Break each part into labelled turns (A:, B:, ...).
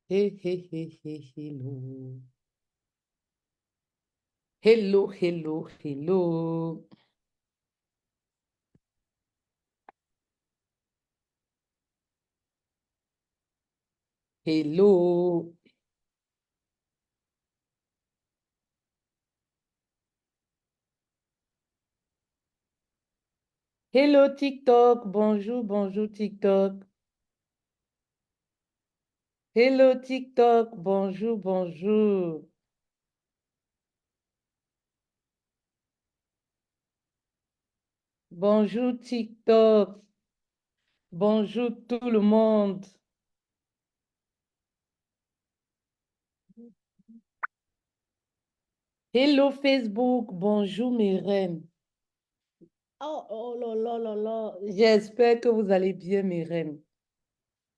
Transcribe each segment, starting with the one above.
A: Hey, hey, hey, hey, hello. Hello, hello, hello. Hello. Hello, TikTok. Bonjour, bonjour, TikTok. Hello, TikTok. Bonjour, bonjour. Bonjour, TikTok. Bonjour, tout le monde. Hello, Facebook. Bonjour, mes reines. Oh, oh là là là là. J'espère que vous allez bien, mes reines.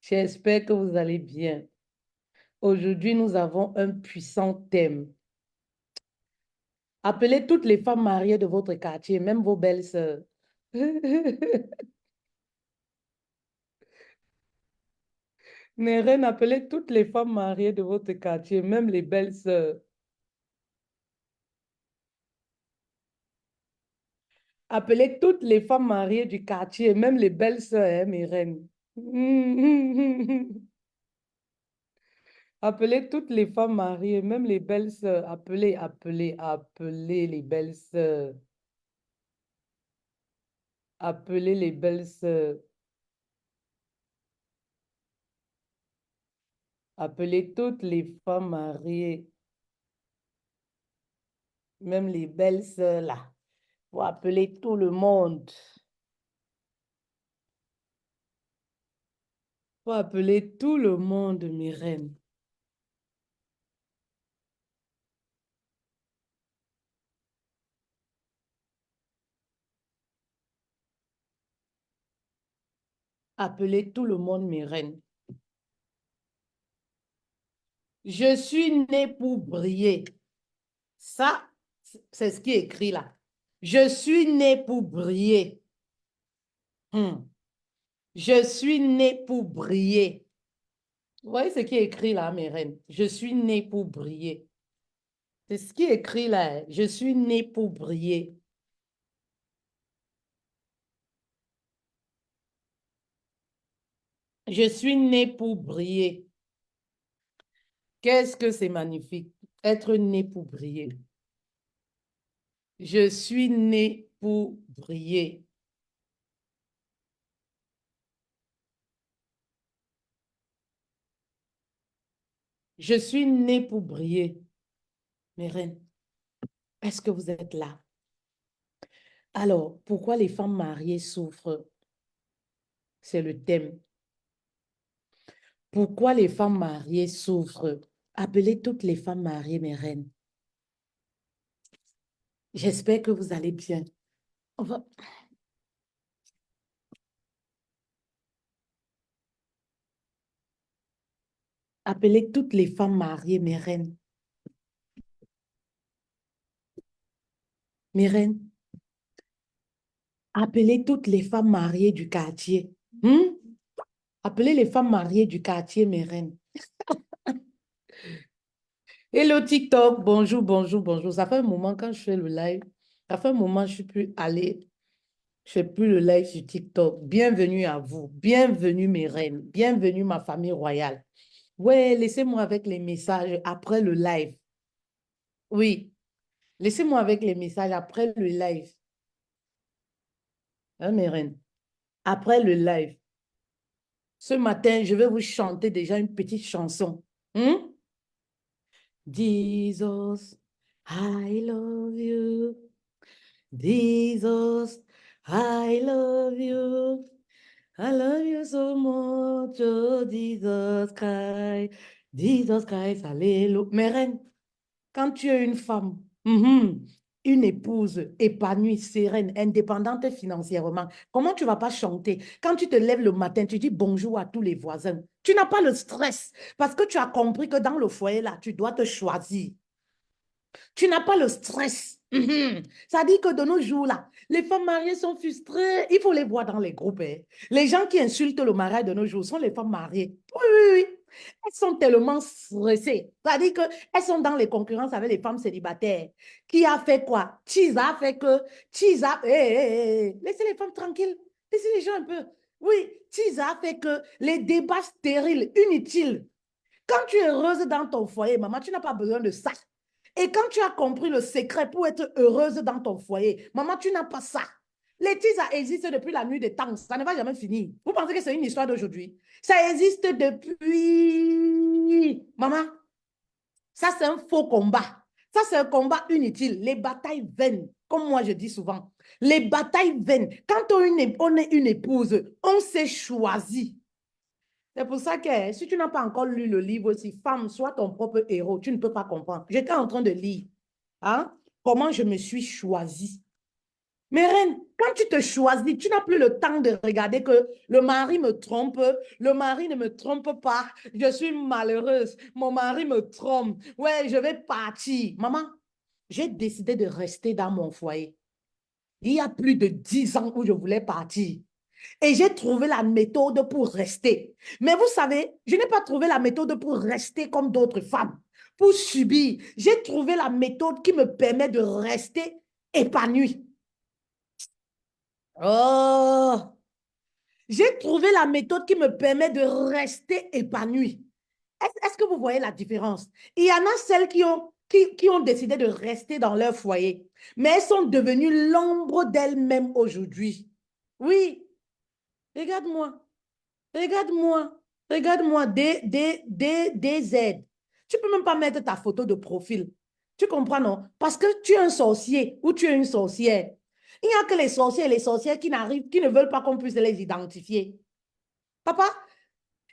A: J'espère que vous allez bien. Aujourd'hui, nous avons un puissant thème. Appelez toutes les femmes mariées de votre quartier, même vos belles-sœurs. Neren, appelez toutes les femmes mariées de votre quartier, même les belles-sœurs. Appelez toutes les femmes mariées du quartier, même les belles-sœurs, hein, mes reines. Appelez toutes les femmes mariées, même les belles-sœurs. Appelez, appelez, appelez les belles-sœurs. Appelez les belles-sœurs. Appelez toutes les femmes mariées, même les belles-sœurs là. Faut appeler tout le monde. Faut appeler tout le monde, mes reines. Appelez tout le monde, mes reines. Je suis née pour briller. Ça, c'est ce qui est écrit là. Je suis née pour briller. Hmm. Je suis née pour briller. Vous voyez ce qui est écrit là, mes reines? Je suis née pour briller. C'est ce qui est écrit là. Je suis née pour briller. Je suis née pour briller. Qu'est-ce que c'est magnifique? Être né pour briller. Je suis née pour briller. Je suis née pour briller. Mes reines, est-ce que vous êtes là? Alors, pourquoi les femmes mariées souffrent? C'est le thème. Pourquoi les femmes mariées souffrent? Appelez toutes les femmes mariées, mes reines. J'espère que vous allez bien. On va appeler toutes les femmes mariées, mes reines. Mes reines, appelez toutes les femmes mariées du quartier. Hmm? Appelez les femmes mariées du quartier, mes reines. Hello TikTok, bonjour, bonjour, bonjour. Ça fait un moment quand je fais le live. Ça fait un moment je ne suis plus allée. Je fais plus le live sur TikTok. Bienvenue à vous. Bienvenue mes reines. Bienvenue ma famille royale. Ouais, laissez-moi avec les messages après le live. Oui, laissez-moi avec les messages après le live. Hein, mes reines? Après le live. Ce matin, je vais vous chanter déjà une petite chanson. Hmm? Jesus, I love you. Jesus, I love you. I love you so much, oh Jesus Christ. Jesus Christ, alléluia. Mes reines, quand tu es une femme, une épouse épanouie, sereine, indépendante financièrement, comment tu ne vas pas chanter? Quand tu te lèves le matin, tu dis bonjour à tous les voisins. Tu n'as pas le stress parce que tu as compris que dans le foyer, là, tu dois te choisir. Tu n'as pas le stress. Ça dit que de nos jours, là, les femmes mariées sont frustrées. Il faut les voir dans les groupes, hein. Les gens qui insultent le mariage de nos jours sont les femmes mariées. Oui, oui, oui. Elles sont tellement stressées. C'est-à-dire qu'elles sont dans les concurrences avec les femmes célibataires. Qui a fait quoi? Chisa a fait que... Chisa... Laissez les femmes tranquilles. Laissez les gens un peu. Oui, Chisa a fait que les débats stériles, inutiles. Quand tu es heureuse dans ton foyer, maman, tu n'as pas besoin de ça. Et quand tu as compris le secret pour être heureuse dans ton foyer, maman, tu n'as pas ça. Les teasers existent depuis la nuit des temps. Ça ne va jamais finir. Vous pensez que c'est une histoire d'aujourd'hui? Ça existe depuis... Maman, ça c'est un faux combat. Ça c'est un combat inutile. Les batailles vaines, comme moi je dis souvent. Les batailles vaines. Quand on est une épouse, on s'est choisi. C'est pour ça que si tu n'as pas encore lu le livre aussi, Femme, sois ton propre héros, tu ne peux pas comprendre. J'étais en train de lire. Hein? Comment je me suis choisie. Mais reine, quand tu te choisis, tu n'as plus le temps de regarder que le mari me trompe, le mari ne me trompe pas, je suis malheureuse, mon mari me trompe, ouais, je vais partir. Maman, j'ai décidé de rester dans mon foyer. Il y a plus de 10 ans où je voulais partir. Et j'ai trouvé la méthode pour rester. Mais vous savez, je n'ai pas trouvé la méthode pour rester comme d'autres femmes, pour subir. J'ai trouvé la méthode qui me permet de rester épanouie. Oh, j'ai trouvé la méthode qui me permet de rester épanouie. Est-ce que vous voyez la différence? Il y en a celles qui ont décidé de rester dans leur foyer, mais elles sont devenues l'ombre d'elles-mêmes aujourd'hui. Oui, regarde-moi, regarde-moi, regarde-moi, DZ. Tu ne peux même pas mettre ta photo de profil. Tu comprends, non? Parce que tu es un sorcier ou tu es une sorcière. Il n'y a que les sorciers et les sorcières qui n'arrivent, qui ne veulent pas qu'on puisse les identifier. Papa,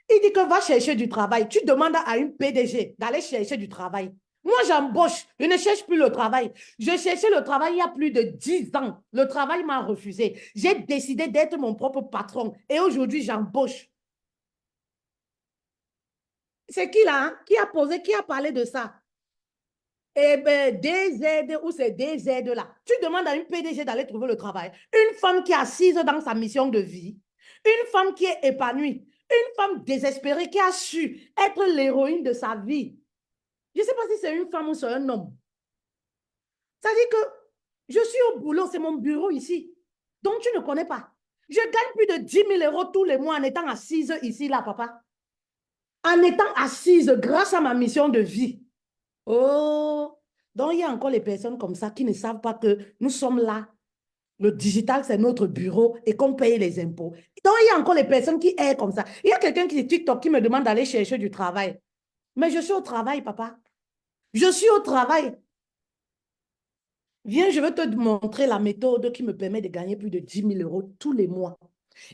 A: il dit que va chercher du travail. Tu demandes à une PDG d'aller chercher du travail. Moi, j'embauche. Je ne cherche plus le travail. Je cherchais le travail il y a plus de 10 ans. Le travail m'a refusé. J'ai décidé d'être mon propre patron. Et aujourd'hui, j'embauche. C'est qui là? Hein? Qui a posé, qui a parlé de ça? Eh bien, DZ ou c'est DZ là. Tu demandes à une PDG d'aller trouver le travail. Une femme qui est assise dans sa mission de vie. Une femme qui est épanouie. Une femme désespérée qui a su être l'héroïne de sa vie. Je ne sais pas si c'est une femme ou c'est un homme. Ça dit que je suis au boulot, c'est mon bureau ici. Donc tu ne connais pas. Je gagne plus de 10 000 € tous les mois en étant assise ici, là, papa. En étant assise grâce à ma mission de vie. Oh, donc il y a encore les personnes comme ça qui ne savent pas que nous sommes là. Le digital, c'est notre bureau et qu'on paye les impôts. Donc il y a encore les personnes qui est comme ça. Il y a quelqu'un qui est TikTok qui me demande d'aller chercher du travail. Mais je suis au travail, papa. Je suis au travail. Viens, je vais te montrer la méthode qui me permet de gagner plus de 10 000 € tous les mois.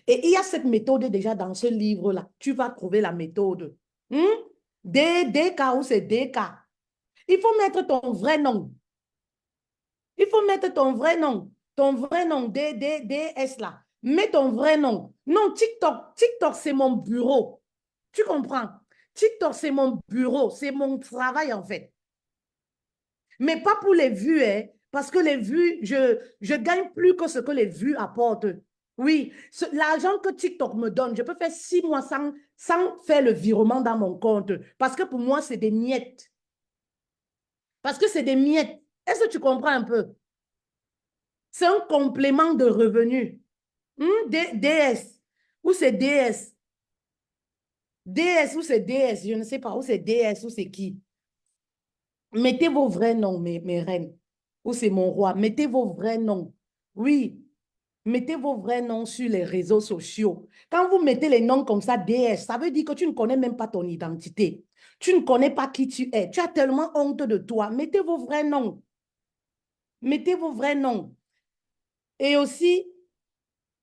A: Et il y a cette méthode déjà dans ce livre-là. Tu vas trouver la méthode. DK ou c'est DK. Il faut mettre ton vrai nom. Il faut mettre ton vrai nom. Ton vrai nom, DS là. Mets ton vrai nom. Non, TikTok. TikTok, c'est mon bureau. Tu comprends? TikTok, c'est mon bureau. C'est mon travail, en fait. Mais pas pour les vues, hein, parce que les vues, je gagne plus que ce que les vues apportent. Oui, l'argent que TikTok me donne, je peux faire 6 mois sans faire le virement dans mon compte. Parce que pour moi, c'est des miettes. Parce que c'est des miettes. Est-ce que tu comprends un peu? C'est un complément de revenus. DS. Ou c'est DS. DS ou c'est DS. Je ne sais pas. Ou c'est DS ou c'est qui. Mettez vos vrais noms, mes reines. Ou c'est mon roi. Mettez vos vrais noms. Oui. Mettez vos vrais noms sur les réseaux sociaux. Quand vous mettez les noms comme ça, DS, ça veut dire que tu ne connais même pas ton identité. Tu ne connais pas qui tu es. Tu as tellement honte de toi. Mettez vos vrais noms. Mettez vos vrais noms. Et aussi,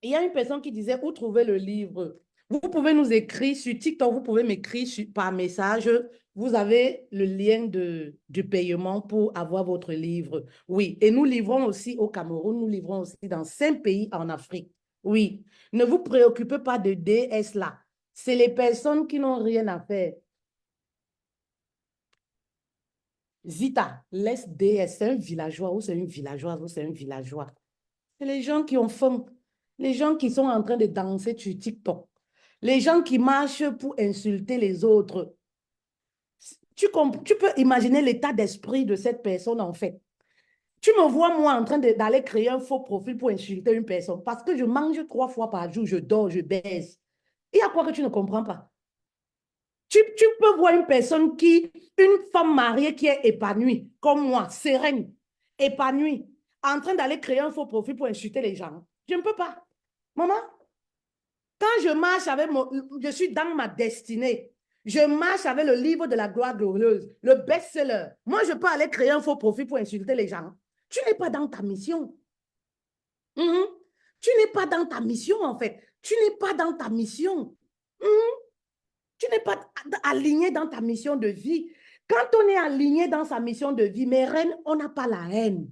A: il y a une personne qui disait où trouver le livre. Vous pouvez nous écrire sur TikTok, vous pouvez m'écrire par message. Vous avez le lien du paiement pour avoir votre livre. Oui, et nous livrons aussi au Cameroun, nous livrons aussi dans 5 pays en Afrique. Oui, ne vous préoccupez pas de DS là. C'est les personnes qui n'ont rien à faire. Zita, laisse DS, c'est un villageois ou c'est une villageoise ou c'est un villageois. C'est les gens qui ont faim. Les gens qui sont en train de danser sur TikTok. Les gens qui marchent pour insulter les autres. Tu peux imaginer l'état d'esprit de cette personne, en fait. Tu me vois, moi, en train d'aller créer un faux profil pour insulter une personne parce que je mange 3 fois par jour, je dors, je baise. Il y a quoi que tu ne comprends pas? Tu peux voir une femme mariée qui est épanouie, comme moi, sereine, épanouie, en train d'aller créer un faux profil pour insulter les gens. Je ne peux pas. Maman, quand je marche avec je suis dans ma destinée. Je marche avec le livre de la gloire glorieuse, le best-seller. Moi, je peux aller créer un faux profil pour insulter les gens. Tu n'es pas dans ta mission. Mhm. Tu n'es pas dans ta mission, en fait. Tu n'es pas dans ta mission. Mhm. Tu n'es pas aligné dans ta mission de vie. Quand on est aligné dans sa mission de vie, mes reines, on n'a pas la haine.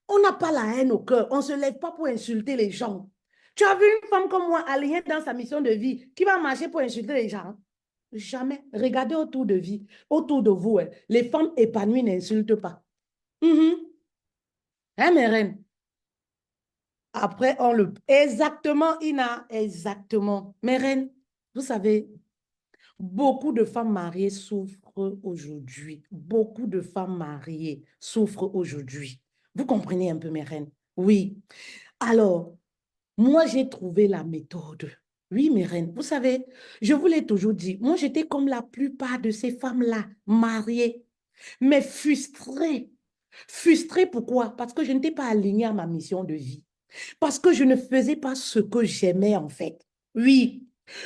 A: On n'a pas la haine au cœur. On ne se lève pas pour insulter les gens. Tu as vu une femme comme moi alignée dans sa mission de vie qui va marcher pour insulter les gens? Jamais. Regardez autour de vie, autour de vous. Hein. Les femmes épanouies n'insultent pas. Mhm. Hein, mes reines? Après, on le... Exactement, Ina, exactement. Mes reines, vous savez, beaucoup de femmes mariées souffrent aujourd'hui. Beaucoup de femmes mariées souffrent aujourd'hui. Vous comprenez un peu, mes reines? Oui. Alors, moi, j'ai trouvé la méthode. Oui, mes reines, vous savez, je vous l'ai toujours dit, moi, j'étais comme la plupart de ces femmes-là, mariées, mais frustrées. Frustrée pourquoi? Parce que je n'étais pas alignée à ma mission de vie. Parce que je ne faisais pas ce que j'aimais en fait. Oui,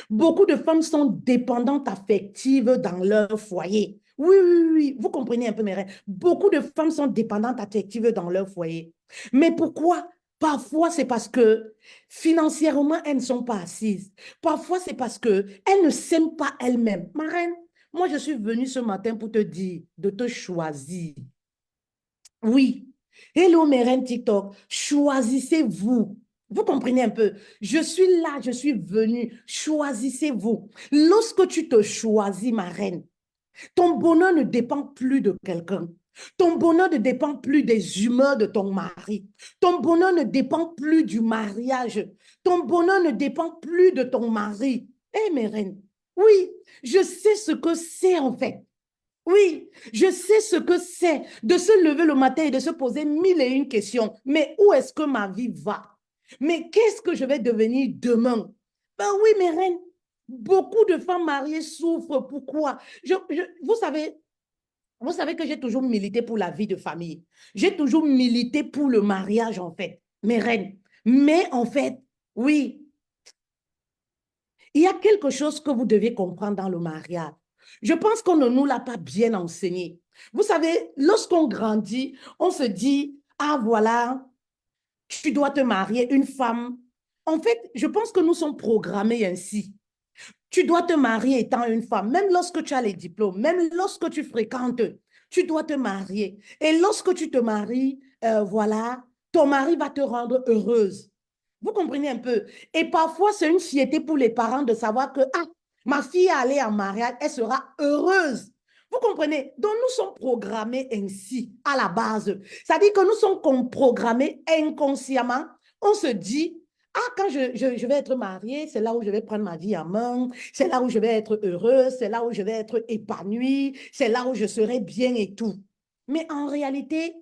A: beaucoup de femmes sont dépendantes affectives dans leur foyer. Oui, oui, oui, vous comprenez un peu mes rêves. Beaucoup de femmes sont dépendantes affectives dans leur foyer. Mais pourquoi? Parfois, c'est parce que financièrement, elles ne sont pas assises. Parfois, c'est parce qu'elles ne s'aiment pas elles-mêmes. Ma reine, moi, je suis venue ce matin pour te dire de te choisir. Oui. Hello, mes reines TikTok. Choisissez-vous. Vous comprenez un peu? Je suis là, je suis venue. Choisissez-vous. Lorsque tu te choisis, ma reine, ton bonheur ne dépend plus de quelqu'un. Ton bonheur ne dépend plus des humeurs de ton mari. Ton bonheur ne dépend plus du mariage. Ton bonheur ne dépend plus de ton mari. Eh, mes reines, oui, je sais ce que c'est en fait. Oui, je sais ce que c'est de se lever le matin et de se poser mille et une questions. Mais où est-ce que ma vie va? Mais qu'est-ce que je vais devenir demain? Ben oui, mes reines, beaucoup de femmes mariées souffrent. Pourquoi? Vous savez que j'ai toujours milité pour la vie de famille. J'ai toujours milité pour le mariage, en fait, mes reines. Mais en fait, oui, il y a quelque chose que vous devez comprendre dans le mariage. Je pense qu'on ne nous l'a pas bien enseigné. Vous savez, lorsqu'on grandit, on se dit, ah voilà, tu dois te marier, une femme. En fait, je pense que nous sommes programmés ainsi. Tu dois te marier étant une femme, même lorsque tu as les diplômes, même lorsque tu fréquentes, tu dois te marier. Et lorsque tu te maries, voilà, ton mari va te rendre heureuse. Vous comprenez un peu? Et parfois, c'est une fierté pour les parents de savoir que, ah, ma fille est allée en mariage, elle sera heureuse. Vous comprenez? Donc, nous sommes programmés ainsi à la base. C'est-à-dire que nous sommes programmés inconsciemment. On se dit, ah, quand je vais être mariée, c'est là où je vais prendre ma vie en main, c'est là où je vais être heureuse, c'est là où je vais être épanouie, c'est là où je serai bien et tout. Mais en réalité,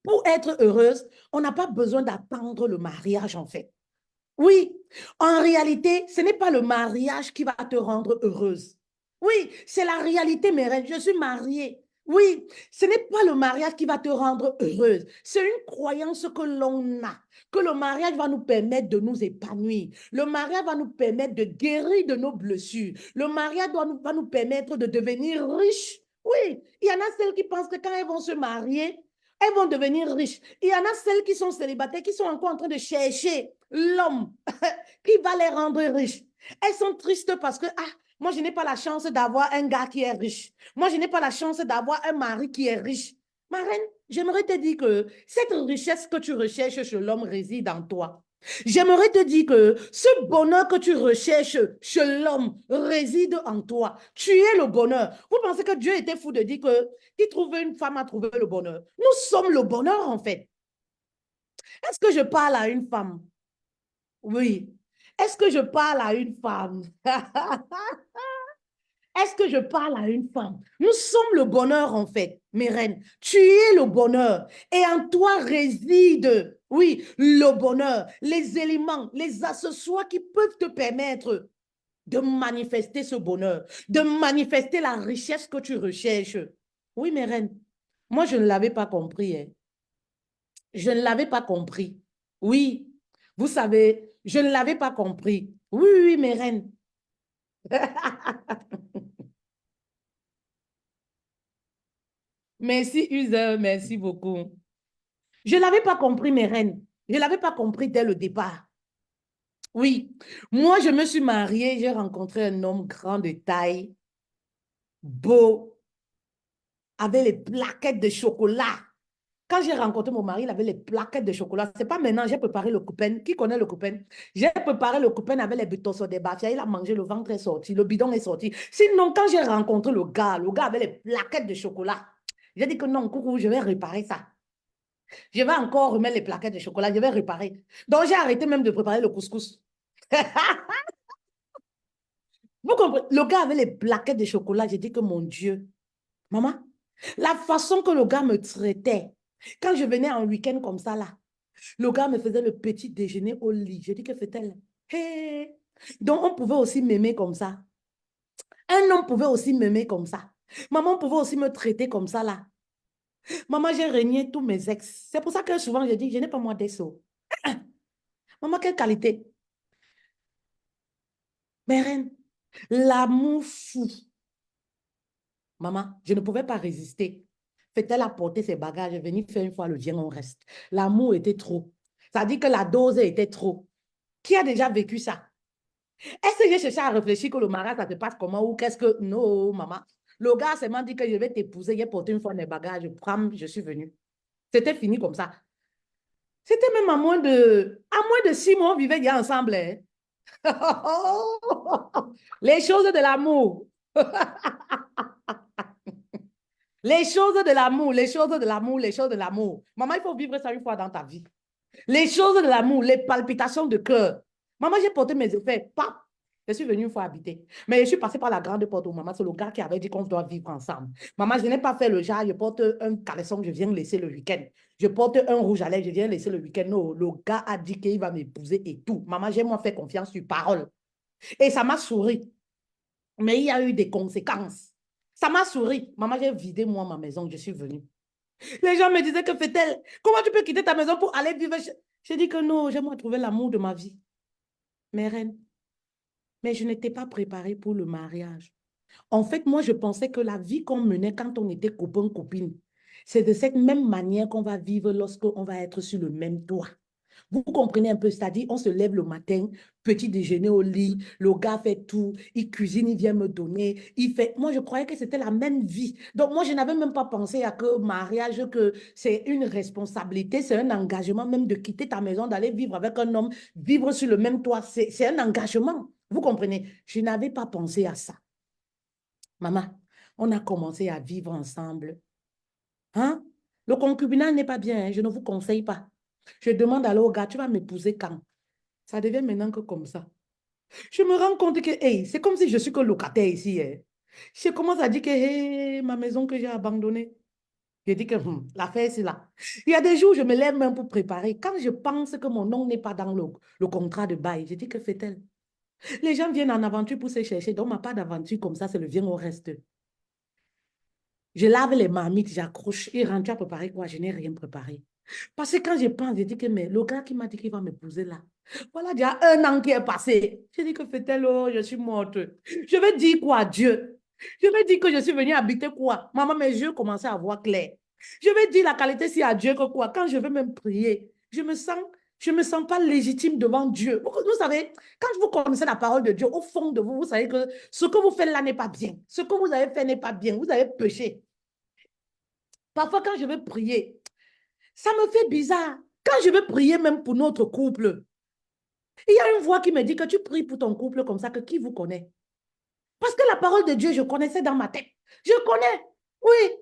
A: pour être heureuse, on n'a pas besoin d'attendre le mariage, en fait. Oui, en réalité, ce n'est pas le mariage qui va te rendre heureuse. Oui, c'est la réalité, mes rêves. Je suis mariée. Oui, ce n'est pas le mariage qui va te rendre heureuse. C'est une croyance que l'on a, que le mariage va nous permettre de nous épanouir. Le mariage va nous permettre de guérir de nos blessures. Le mariage va nous permettre de devenir riches. Oui, il y en a celles qui pensent que quand elles vont se marier, elles vont devenir riches. Il y en a celles qui sont célibataires, qui sont encore en train de chercher l'homme qui va les rendre riches. Elles sont tristes parce que, ah, moi, je n'ai pas la chance d'avoir un gars qui est riche. Moi, je n'ai pas la chance d'avoir un mari qui est riche. Ma reine, j'aimerais te dire que cette richesse que tu recherches chez l'homme réside en toi. J'aimerais te dire que ce bonheur que tu recherches chez l'homme réside en toi. Tu es le bonheur. Vous pensez que Dieu était fou de dire que qui trouve une femme a trouvé le bonheur? Nous sommes le bonheur en fait. Est-ce que je parle à une femme? Oui. Est-ce que je parle à une femme? Est-ce que je parle à une femme? Nous sommes le bonheur en fait, mes reines. Tu es le bonheur et en toi réside, oui, le bonheur, les éléments, les accessoires qui peuvent te permettre de manifester ce bonheur, de manifester la richesse que tu recherches. Oui, mes reines, moi je ne l'avais pas compris, hein. Je ne l'avais pas compris. Oui, vous savez, je ne l'avais pas compris. Oui, oui, mes reines. Merci, User, merci beaucoup. Je ne l'avais pas compris, mes reines. Je ne l'avais pas compris dès le départ. Oui, moi, je me suis mariée, j'ai rencontré un homme grand de taille, beau, avec les plaquettes de chocolat. Quand j'ai rencontré mon mari, il avait les plaquettes de chocolat. C'est pas maintenant, j'ai préparé le coupin. Qui connaît le coupin? J'ai préparé le coupin avec les butons sur des baffias. Il a mangé, le ventre est sorti, le bidon est sorti. Sinon, quand j'ai rencontré le gars avait les plaquettes de chocolat. J'ai dit que non, coucou, je vais réparer ça. Je vais encore remettre les plaquettes de chocolat, je vais réparer. Donc, j'ai arrêté même de préparer le couscous. Vous comprenez? Le gars avait les plaquettes de chocolat. J'ai dit que mon Dieu, maman, la façon que le gars me traitait, quand je venais en week-end comme ça, là, le gars me faisait le petit déjeuner au lit. J'ai dit que fait-elle? Hey. Donc, on pouvait aussi m'aimer comme ça. Un homme pouvait aussi m'aimer comme ça. Maman pouvait aussi me traiter comme ça, là. Maman, j'ai régné tous mes ex. C'est pour ça que souvent, je dis, je n'ai pas moi d'ex. Maman, quelle qualité? Mais reine, l'amour fou. Maman, je ne pouvais pas résister. Fait-elle apporter ses bagages, venir faire une fois le viens, on reste. L'amour était trop. Ça dit que la dose était trop. Qui a déjà vécu ça? Est-ce que j'ai cherché à réfléchir que le mariage, ça se passe comment ou qu'est-ce que... Non, maman. Le gars m'a dit que je vais t'épouser, j'ai porté une fois mes bagages, je suis venue. C'était fini comme ça. C'était même à moins de 6 mois, on vivait déjà ensemble, hein. Les choses de l'amour. Les choses de l'amour, les choses de l'amour, les choses de l'amour. Maman, il faut vivre ça une fois dans ta vie. Les choses de l'amour, les palpitations de cœur. Maman, j'ai porté mes effets. Pap, je suis venue une fois habiter. Mais je suis passée par la grande porte où maman, c'est le gars qui avait dit qu'on doit vivre ensemble. Maman, je n'ai pas fait le genre, je porte un caleçon, je viens laisser le week-end. Je porte un rouge à lèvres, je viens laisser le week-end. Non, le gars a dit qu'il va m'épouser et tout. Maman, j'ai moi fait confiance sur parole. Et ça m'a souri. Mais il y a eu des conséquences. Ça m'a souri. Maman, j'ai vidé moi ma maison, je suis venue. Les gens me disaient que fait-elle? Comment tu peux quitter ta maison pour aller vivre chez... J'ai dit que non, j'aimerais trouver l'amour de ma vie. Mes reines, mais je n'étais pas préparée pour le mariage. En fait, moi, je pensais que la vie qu'on menait quand on était copain-copine, c'est de cette même manière qu'on va vivre lorsqu'on va être sur le même toit. Vous comprenez un peu, c'est-à-dire, on se lève le matin, petit déjeuner au lit, le gars fait tout, il cuisine, il vient me donner, il fait... Moi, je croyais que c'était la même vie. Donc, moi, je n'avais même pas pensé à que mariage, que c'est une responsabilité, c'est un engagement même de quitter ta maison, d'aller vivre avec un homme, vivre sur le même toit. C'est un engagement. Vous comprenez? Je n'avais pas pensé à ça. Maman, on a commencé à vivre ensemble. Hein? Le concubinage n'est pas bien, hein, je ne vous conseille pas. Je demande alors au gars, tu vas m'épouser quand? Ça devient maintenant que comme ça. Je me rends compte que, hey, c'est comme si je suis que locataire ici, hein. Je commence à dire que, hey, ma maison que j'ai abandonnée. Je dis que l'affaire, c'est là. Il y a des jours, je me lève même pour préparer. Quand je pense que mon nom n'est pas dans le contrat de bail, je dis que fait-elle? Les gens viennent en aventure pour se chercher. Donc, ma part d'aventure comme ça, c'est le viens au reste. Je lave les marmites, j'accroche. Il rentre, tu as préparé quoi? Je n'ai rien préparé. Parce que quand je pense, je dis que mais le gars qui m'a dit qu'il va m'épouser là, voilà déjà 1 an qui est passé. Je dis que fait-elle, oh, je suis morte. Je vais dire quoi à Dieu? Je vais dire que je suis venue habiter quoi? Maman, mes yeux commençaient à voir clair. Je vais dire la qualité si à Dieu que quoi? Quand je vais même prier, je me sens pas légitime devant Dieu. Vous savez, quand vous connaissez la parole de Dieu, au fond de vous, vous savez que ce que vous faites là n'est pas bien. Ce que vous avez fait n'est pas bien. Vous avez péché. Parfois, quand je vais prier, ça me fait bizarre. Quand je vais prier même pour notre couple, il y a une voix qui me dit que tu pries pour ton couple comme ça, que qui vous connaît? Parce que la parole de Dieu, je connaissais dans ma tête. Je connais. Oui.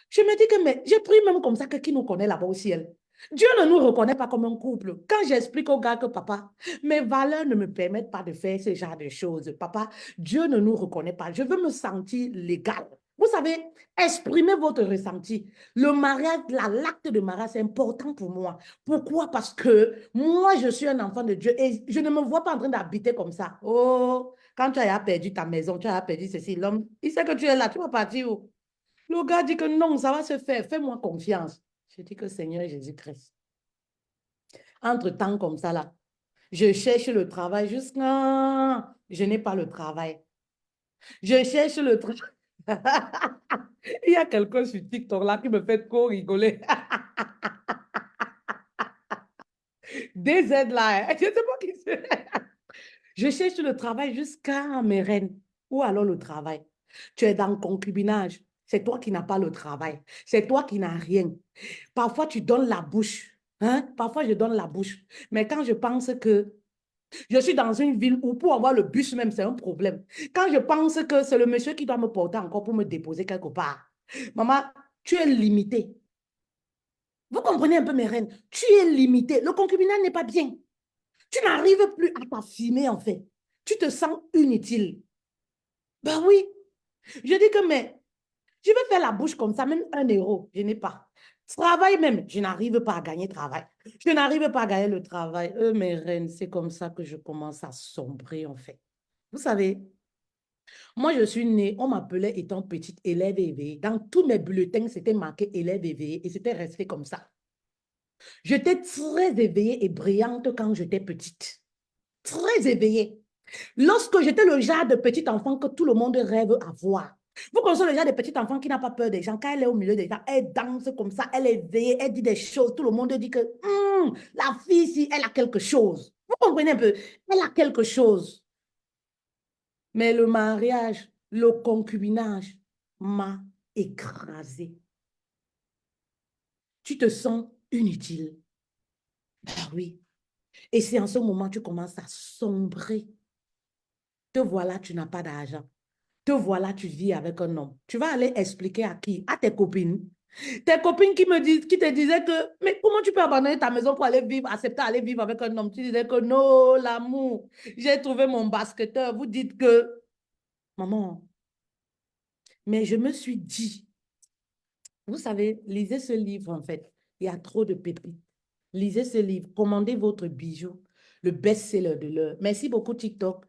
A: Je me dis que, mais je prie même comme ça, que qui nous connaît là-bas au ciel? Dieu ne nous reconnaît pas comme un couple. Quand j'explique au gars que papa, mes valeurs ne me permettent pas de faire ce genre de choses. Papa, Dieu ne nous reconnaît pas. Je veux me sentir légal. Vous savez, exprimez votre ressenti. Le mariage, l'acte de mariage, c'est important pour moi. Pourquoi? Parce que moi, je suis un enfant de Dieu et je ne me vois pas en train d'habiter comme ça. Oh, quand tu as perdu ta maison, tu as perdu ceci, l'homme, il sait que tu es là, tu vas partir où? Le gars dit que non, ça va se faire. Fais-moi confiance. Je dis que Seigneur Jésus-Christ. Entre-temps, comme ça, là, je cherche le travail jusqu'à... Je n'ai pas le travail. Je cherche le travail. Il y a quelqu'un sur TikTok là qui me fait trop rigoler. Des aides là, hein. Je ne sais pas qui c'est. Je cherche le travail jusqu'à mes reines. Ou alors le travail. Tu es dans le concubinage. C'est toi qui n'as pas le travail. C'est toi qui n'as rien. Parfois, tu donnes la bouche. Hein? Parfois, je donne la bouche. Mais quand je pense que je suis dans une ville où pour avoir le bus même, c'est un problème. Quand je pense que c'est le monsieur qui doit me porter encore pour me déposer quelque part. Maman, tu es limité. Vous comprenez un peu mes reines? Tu es limité. Le concubinage n'est pas bien. Tu n'arrives plus à t'affirmer en fait. Tu te sens inutile. Ben oui. Je dis que mais je vais faire la bouche comme ça, même 1 euro, je n'ai pas. Travail même, je n'arrive pas à gagner travail. Je n'arrive pas à gagner le travail. Mes reines, c'est comme ça que je commence à sombrer en fait. Vous savez, moi je suis née, on m'appelait étant petite élève éveillée. Dans tous mes bulletins, c'était marqué élève éveillée et c'était resté comme ça. J'étais très éveillée et brillante quand j'étais petite. Très éveillée. Lorsque j'étais le genre de petit enfant que tout le monde rêve à voir. Vous connaissez le genre de petit enfant qui n'a pas peur des gens. Quand elle est au milieu des gens, elle danse comme ça, elle est éveillée, elle dit des choses. Tout le monde dit que la fille ici, elle a quelque chose. Vous comprenez un peu? Elle a quelque chose. Mais le mariage, le concubinage m'a écrasée. Tu te sens inutile. Ben oui. Et c'est en ce moment que tu commences à sombrer. Te voilà, tu n'as pas d'argent. Te voilà, tu vis avec un homme. Tu vas aller expliquer à qui? À tes copines. Tes copines qui me disent, qui te disaient que, mais comment tu peux abandonner ta maison pour aller vivre, accepter d'aller vivre avec un homme? Tu disais que non, l'amour, j'ai trouvé mon basketteur. Vous dites que, maman, mais je me suis dit, vous savez, lisez ce livre en fait. Il y a trop de pépites. Lisez ce livre, commandez votre bijou, le best-seller de l'heure. Merci beaucoup TikTok.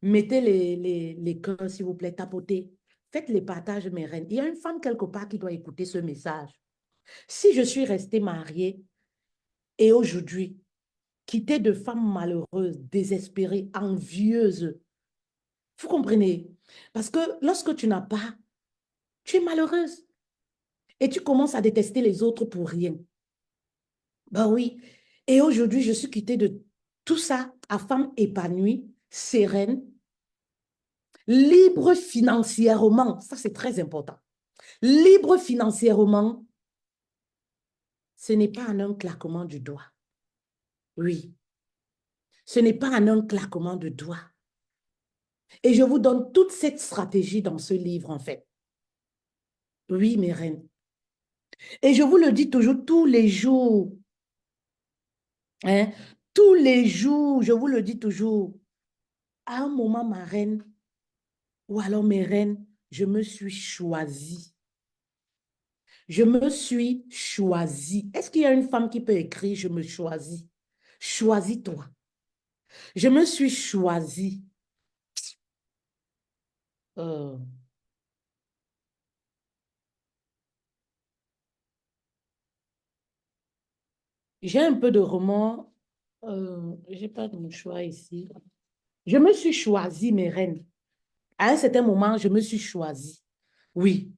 A: Mettez les cœurs, s'il vous plaît, tapotez. Faites les partages, mes reines. Il y a une femme quelque part qui doit écouter ce message. Si je suis restée mariée et aujourd'hui, quittée de femmes malheureuses, désespérées, envieuses, vous comprenez? Parce que lorsque tu n'as pas, tu es malheureuse et tu commences à détester les autres pour rien. Ben oui. Et aujourd'hui, je suis quittée de tout ça à femme épanouie, sereine, libre financièrement. Ça, c'est très important. Libre financièrement, ce n'est pas en un claquement du doigt. Oui, ce n'est pas en un claquement de doigts. Et je vous donne toute cette stratégie dans ce livre, en fait. Oui, mes reines. Et je vous le dis toujours tous les jours. Hein? Tous les jours, je vous le dis toujours. À un moment, ma reine, ou alors mes reines, je me suis choisie. Je me suis choisie. Est-ce qu'il y a une femme qui peut écrire « Je me choisis » ? Choisis-toi. Je me suis choisie. Euh, j'ai un peu de remords. Je n'ai pas de choix ici. Je me suis choisie, mes reines. À un certain moment, je me suis choisie. Oui.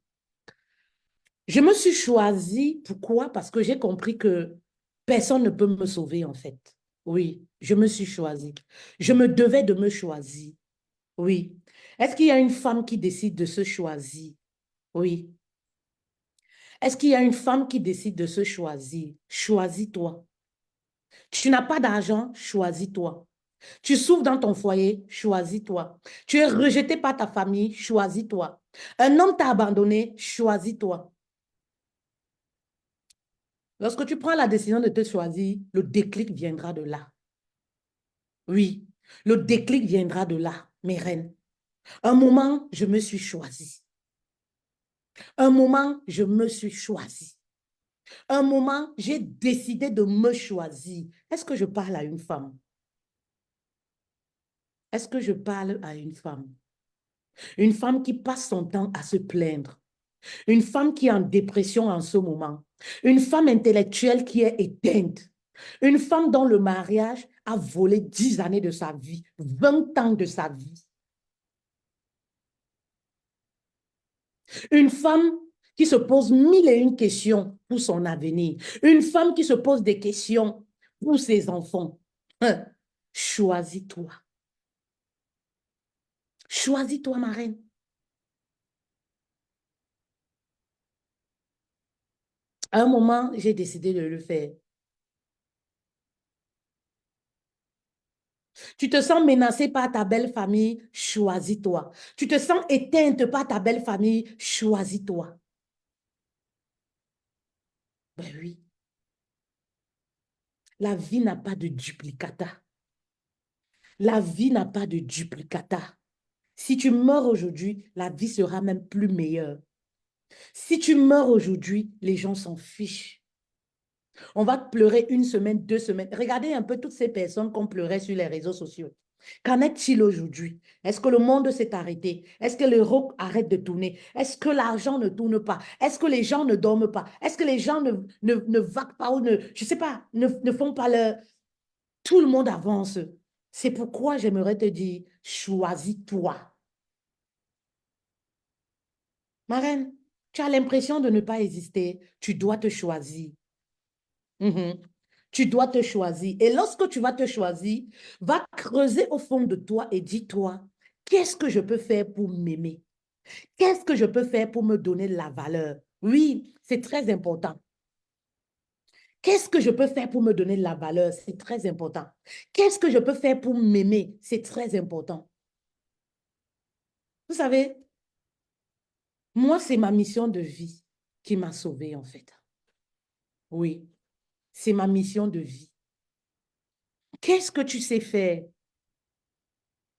A: Je me suis choisie. Pourquoi? Parce que j'ai compris que personne ne peut me sauver, en fait. Oui, je me suis choisie. Je me devais de me choisir. Oui. Est-ce qu'il y a une femme qui décide de se choisir? Oui. Est-ce qu'il y a une femme qui décide de se choisir? Choisis-toi. Tu n'as pas d'argent, choisis-toi. Tu souffres dans ton foyer, choisis-toi. Tu es rejeté par ta famille, choisis-toi. Un homme t'a abandonné, choisis-toi. Lorsque tu prends la décision de te choisir, le déclic viendra de là. Oui, le déclic viendra de là, mes reines. Un moment, je me suis choisie. Un moment, je me suis choisie. Un moment, j'ai décidé de me choisir. Est-ce que je parle à une femme? Est-ce que je parle à une femme? Une femme qui passe son temps à se plaindre. Une femme qui est en dépression en ce moment. Une femme intellectuelle qui est éteinte. Une femme dont le mariage a volé 10 années de sa vie, 20 ans de sa vie. Une femme qui se pose mille et une questions pour son avenir. Une femme qui se pose des questions pour ses enfants. Hein. Choisis-toi. Choisis-toi, ma reine. À un moment, j'ai décidé de le faire. Tu te sens menacé par ta belle famille, choisis-toi. Tu te sens éteinte par ta belle famille, choisis-toi. Ben oui, la vie n'a pas de duplicata. La vie n'a pas de duplicata. Si tu meurs aujourd'hui, la vie sera même plus meilleure. Si tu meurs aujourd'hui, les gens s'en fichent. On va pleurer une semaine, 2 semaines. Regardez un peu toutes ces personnes qu'on pleurait sur les réseaux sociaux. Qu'en est-il aujourd'hui? Est-ce que le monde s'est arrêté? Est-ce que l'euro arrête de tourner? Est-ce que l'argent ne tourne pas? Est-ce que les gens ne dorment pas? Est-ce que les gens ne vaquent pas ou ne, je sais pas, ne font pas leur... Tout le monde avance. C'est pourquoi j'aimerais te dire, choisis-toi. Ma reine, tu as l'impression de ne pas exister. Tu dois te choisir. Mhm. Tu dois te choisir. Et lorsque tu vas te choisir, va creuser au fond de toi et dis-toi, qu'est-ce que je peux faire pour m'aimer? Qu'est-ce que je peux faire pour me donner la valeur? Oui, c'est très important. Qu'est-ce que je peux faire pour me donner la valeur? C'est très important. Qu'est-ce que je peux faire pour m'aimer? C'est très important. Vous savez, moi, c'est ma mission de vie qui m'a sauvée, en fait. Oui, c'est ma mission de vie. Qu'est-ce que tu sais faire?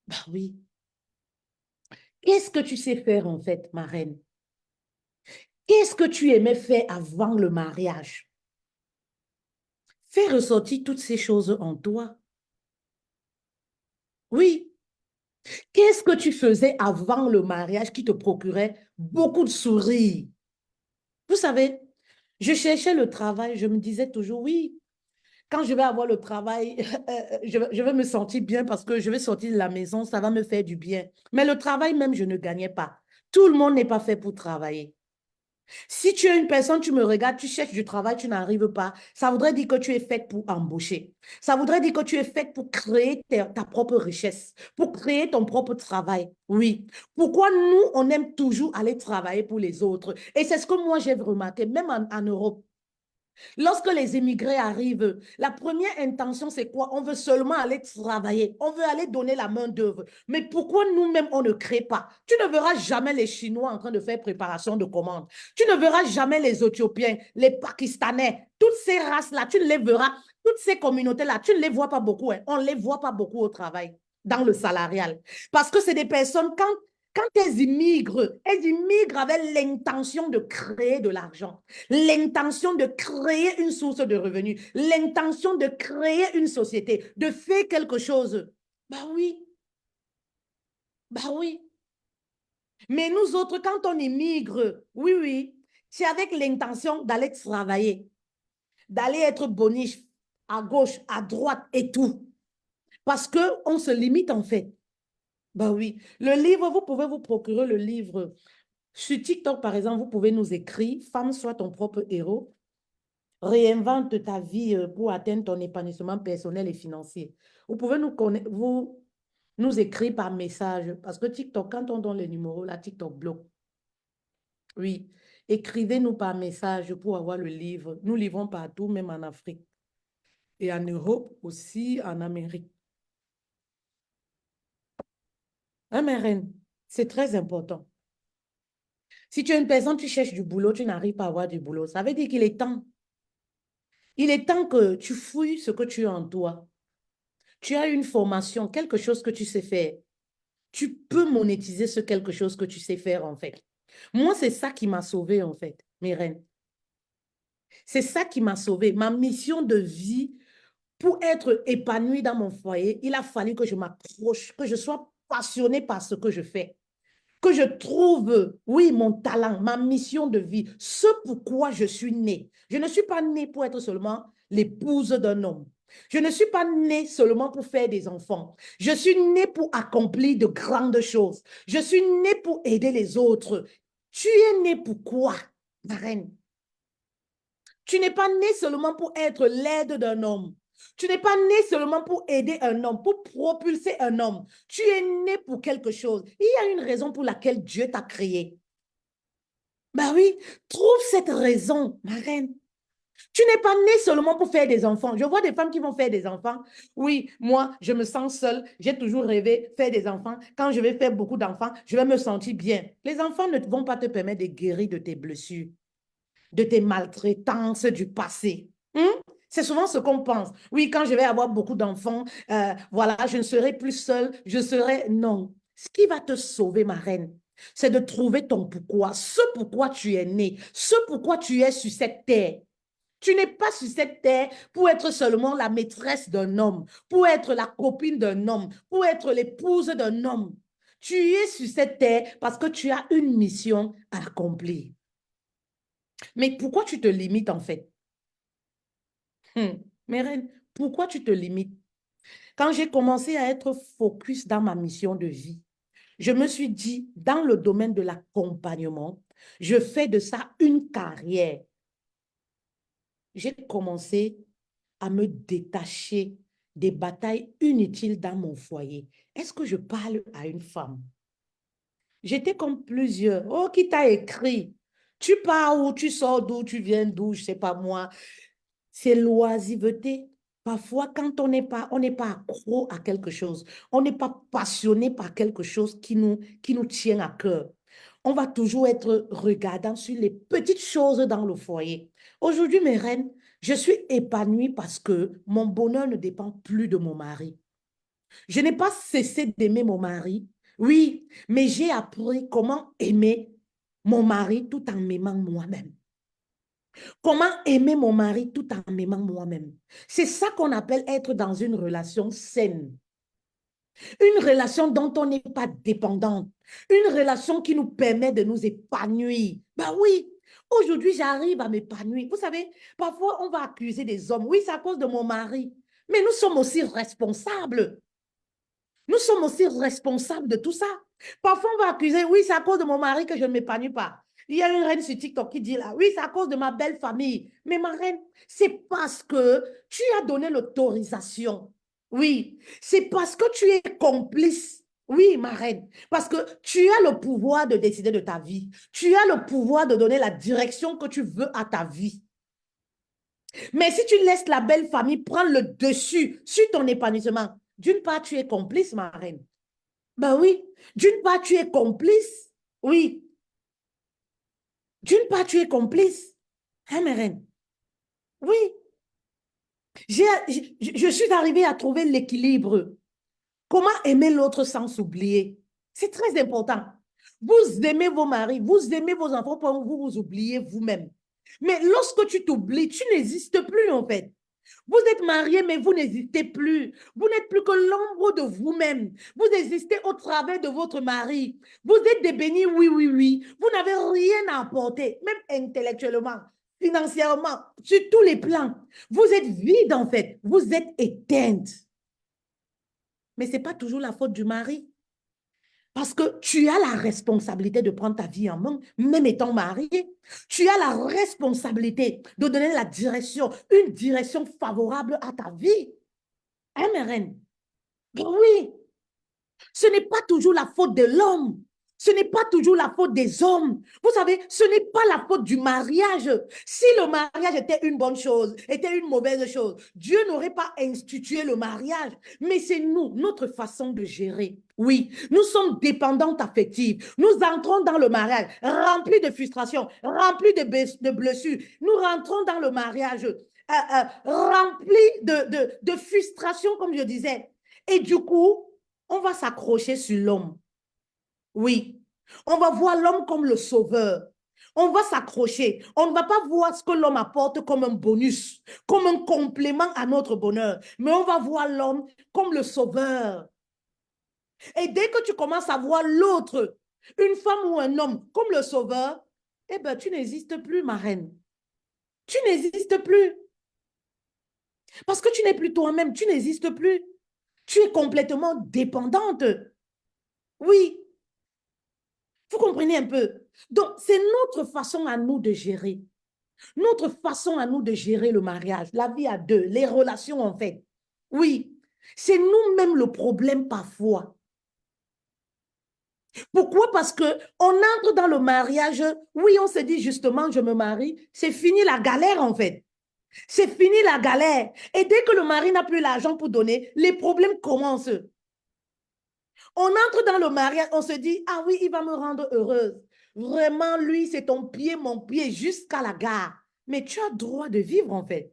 A: Bah oui. Qu'est-ce que tu sais faire, en fait, ma reine? Qu'est-ce que tu aimais faire avant le mariage? Fais ressortir toutes ces choses en toi. Oui. Qu'est-ce que tu faisais avant le mariage qui te procurait beaucoup de sourires? Vous savez, je cherchais le travail, je me disais toujours, oui, quand je vais avoir le travail, je vais me sentir bien parce que je vais sortir de la maison, ça va me faire du bien. Mais le travail même, je ne gagnais pas. Tout le monde n'est pas fait pour travailler. Si tu es une personne, tu me regardes, tu cherches du travail, tu n'arrives pas, ça voudrait dire que tu es faite pour embaucher. Ça voudrait dire que tu es faite pour créer ta propre richesse, pour créer ton propre travail. Oui. Pourquoi nous, on aime toujours aller travailler pour les autres? Et c'est ce que moi, j'ai remarqué, même en Europe. Lorsque les immigrés arrivent, la première intention, c'est quoi? On veut seulement aller travailler. On veut aller donner la main-d'œuvre. Mais pourquoi nous-mêmes, on ne crée pas? Tu ne verras jamais les Chinois en train de faire préparation de commandes. Tu ne verras jamais les Éthiopiens, les Pakistanais, toutes ces races-là, tu ne les verras. Toutes ces communautés-là, tu ne les vois pas beaucoup. Hein. On ne les voit pas beaucoup au travail, dans le salarial. Parce que c'est des personnes, quand elles immigrent avec l'intention de créer de l'argent, l'intention de créer une source de revenus, l'intention de créer une société, de faire quelque chose. Bah oui, bah oui. Mais nous autres, quand on immigre, oui, oui, c'est avec l'intention d'aller travailler, d'aller être boniche à gauche, à droite et tout. Parce qu'on se limite en fait. Bah oui. Le livre, vous pouvez vous procurer le livre. Sur TikTok, par exemple, vous pouvez nous écrire Femme, sois ton propre héros. Réinvente ta vie pour atteindre ton épanouissement personnel et financier. Vous pouvez nous écrire par message parce que TikTok, quand on donne les numéros, la TikTok bloque. Oui, écrivez-nous par message pour avoir le livre. Nous livrons partout, même en Afrique et en Europe aussi, en Amérique. Hein, ma reine, c'est très important. Si tu es une personne, tu cherches du boulot, tu n'arrives pas à avoir du boulot, ça veut dire qu'il est temps. Il est temps que tu fouilles ce que tu as en toi. Tu as une formation, quelque chose que tu sais faire. Tu peux monétiser ce quelque chose que tu sais faire, en fait. Moi, c'est ça qui m'a sauvée, en fait, mes reines. C'est ça qui m'a sauvée. Ma mission de vie, pour être épanouie dans mon foyer, il a fallu que je m'accroche, que je sois passionnée par ce que je fais. Que je trouve, oui, mon talent, ma mission de vie, ce pourquoi je suis née. Je ne suis pas née pour être seulement l'épouse d'un homme. Je ne suis pas née seulement pour faire des enfants. Je suis née pour accomplir de grandes choses. Je suis née pour aider les autres. Tu es née pour quoi, ma reine? Tu n'es pas née seulement pour être l'aide d'un homme. Tu n'es pas né seulement pour aider un homme, pour propulser un homme. Tu es né pour quelque chose. Il y a une raison pour laquelle Dieu t'a créé. Ben oui, trouve cette raison, ma reine. Tu n'es pas né seulement pour faire des enfants. Je vois des femmes qui vont faire des enfants. Oui, moi, je me sens seule. J'ai toujours rêvé faire des enfants. Quand je vais faire beaucoup d'enfants, je vais me sentir bien. Les enfants ne vont pas te permettre de guérir de tes blessures, de tes maltraitances du passé. C'est souvent ce qu'on pense. Oui, quand je vais avoir beaucoup d'enfants, voilà, je ne serai plus seule, je serai... Non. Ce qui va te sauver, ma reine, c'est de trouver ton pourquoi, ce pourquoi tu es né, ce pourquoi tu es sur cette terre. Tu n'es pas sur cette terre pour être seulement la maîtresse d'un homme, pour être la copine d'un homme, pour être l'épouse d'un homme. Tu es sur cette terre parce que tu as une mission à accomplir. Mais pourquoi tu te limites en fait? Mais reine, pourquoi tu te limites? Quand j'ai commencé à être focus dans ma mission de vie, je me suis dit, dans le domaine de l'accompagnement, je fais de ça une carrière. J'ai commencé à me détacher des batailles inutiles dans mon foyer. Est-ce que je parle à une femme? J'étais comme plusieurs. Oh, qui t'a écrit? Tu pars où? Tu sors d'où? Tu viens d'où? Je ne sais pas moi. C'est l'oisiveté. Parfois, quand on n'est pas accro à quelque chose, on n'est pas passionné par quelque chose qui nous tient à cœur. On va toujours être regardant sur les petites choses dans le foyer. Aujourd'hui, mes reines, je suis épanouie parce que mon bonheur ne dépend plus de mon mari. Je n'ai pas cessé d'aimer mon mari, oui, mais j'ai appris comment aimer mon mari tout en m'aimant moi-même. Comment aimer mon mari tout en m'aimant moi-même. C'est ça qu'on appelle être dans une relation saine. Une relation dont on n'est pas dépendante. Une relation qui nous permet de nous épanouir. Ben oui, aujourd'hui, j'arrive à m'épanouir. Vous savez, parfois, on va accuser des hommes. Oui, c'est à cause de mon mari. Mais nous sommes aussi responsables. Nous sommes aussi responsables de tout ça. Parfois, on va accuser, oui, c'est à cause de mon mari que je ne m'épanouis pas. Il y a une reine sur TikTok qui dit là, oui, c'est à cause de ma belle famille. Mais ma reine, c'est parce que tu as donné l'autorisation. Oui, c'est parce que tu es complice. Oui, ma reine, parce que tu as le pouvoir de décider de ta vie. Tu as le pouvoir de donner la direction que tu veux à ta vie. Mais si tu laisses la belle famille prendre le dessus sur ton épanouissement, d'une part, tu es complice, ma reine. Ben oui, d'une part, tu es complice. Oui, d'une part, tu es complice. Hein, ma reine? Oui, je suis arrivée à trouver l'équilibre. Comment aimer l'autre sans s'oublier? C'est très important. Vous aimez vos maris, vous aimez vos enfants, pour vous vous oubliez vous-même. Mais lorsque tu t'oublies, tu n'existes plus en fait. Vous êtes mariés, mais vous n'existez plus. Vous n'êtes plus que l'ombre de vous-même. Vous existez au travers de votre mari. Vous êtes des bénis, oui, oui, oui. Vous n'avez rien à apporter, même intellectuellement, financièrement, sur tous les plans. Vous êtes vide, en fait. Vous êtes éteinte. Mais ce n'est pas toujours la faute du mari. Parce que tu as la responsabilité de prendre ta vie en main, même étant marié. Tu as la responsabilité de donner la direction, une direction favorable à ta vie. Hein, ma reine? Oui, ce n'est pas toujours la faute de l'homme. Ce n'est pas toujours la faute des hommes. Vous savez, ce n'est pas la faute du mariage. Si le mariage était une bonne chose, était une mauvaise chose, Dieu n'aurait pas institué le mariage. Mais c'est nous, notre façon de gérer. Oui, nous sommes dépendantes affectives. Nous entrons dans le mariage remplis de frustration, remplis de blessures. Nous rentrons dans le mariage rempli de frustration, comme je disais. Et du coup, on va s'accrocher sur l'homme. Oui. On va voir l'homme comme le sauveur. On va s'accrocher. On ne va pas voir ce que l'homme apporte comme un bonus, comme un complément à notre bonheur. Mais on va voir l'homme comme le sauveur. Et dès que tu commences à voir l'autre, une femme ou un homme, comme le sauveur, eh bien, tu n'existes plus, ma reine. Tu n'existes plus. Parce que tu n'es plus toi-même, tu n'existes plus. Tu es complètement dépendante. Oui, vous comprenez un peu. Donc, c'est notre façon à nous de gérer. Notre façon à nous de gérer le mariage, la vie à deux, les relations en fait. Oui, c'est nous-mêmes le problème parfois. Pourquoi? Parce que on entre dans le mariage, oui, on se dit justement, je me marie, c'est fini la galère en fait. C'est fini la galère. Et dès que le mari n'a plus l'argent pour donner, les problèmes commencent. On entre dans le mariage, on se dit, ah oui, il va me rendre heureuse. Vraiment, lui, c'est ton pied, mon pied, jusqu'à la gare. Mais tu as le droit de vivre en fait.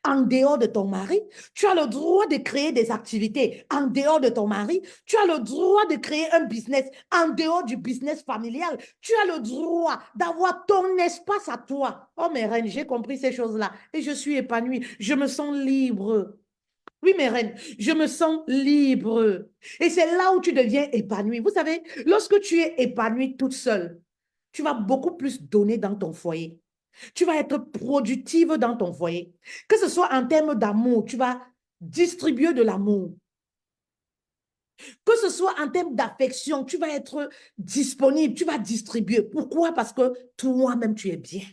A: En dehors de ton mari, tu as le droit de créer des activités. En dehors de ton mari, tu as le droit de créer un business. En dehors du business familial, tu as le droit d'avoir ton espace à toi. Oh, mes reines, j'ai compris ces choses-là et je suis épanouie. Je me sens libre. Oui, mes reines, je me sens libre. Et c'est là où tu deviens épanouie. Vous savez, lorsque tu es épanouie toute seule, tu vas beaucoup plus donner dans ton foyer. Tu vas être productive dans ton foyer. Que ce soit en termes d'amour, tu vas distribuer de l'amour. Que ce soit en termes d'affection, tu vas être disponible, tu vas distribuer. Pourquoi? Parce que toi-même, tu es bien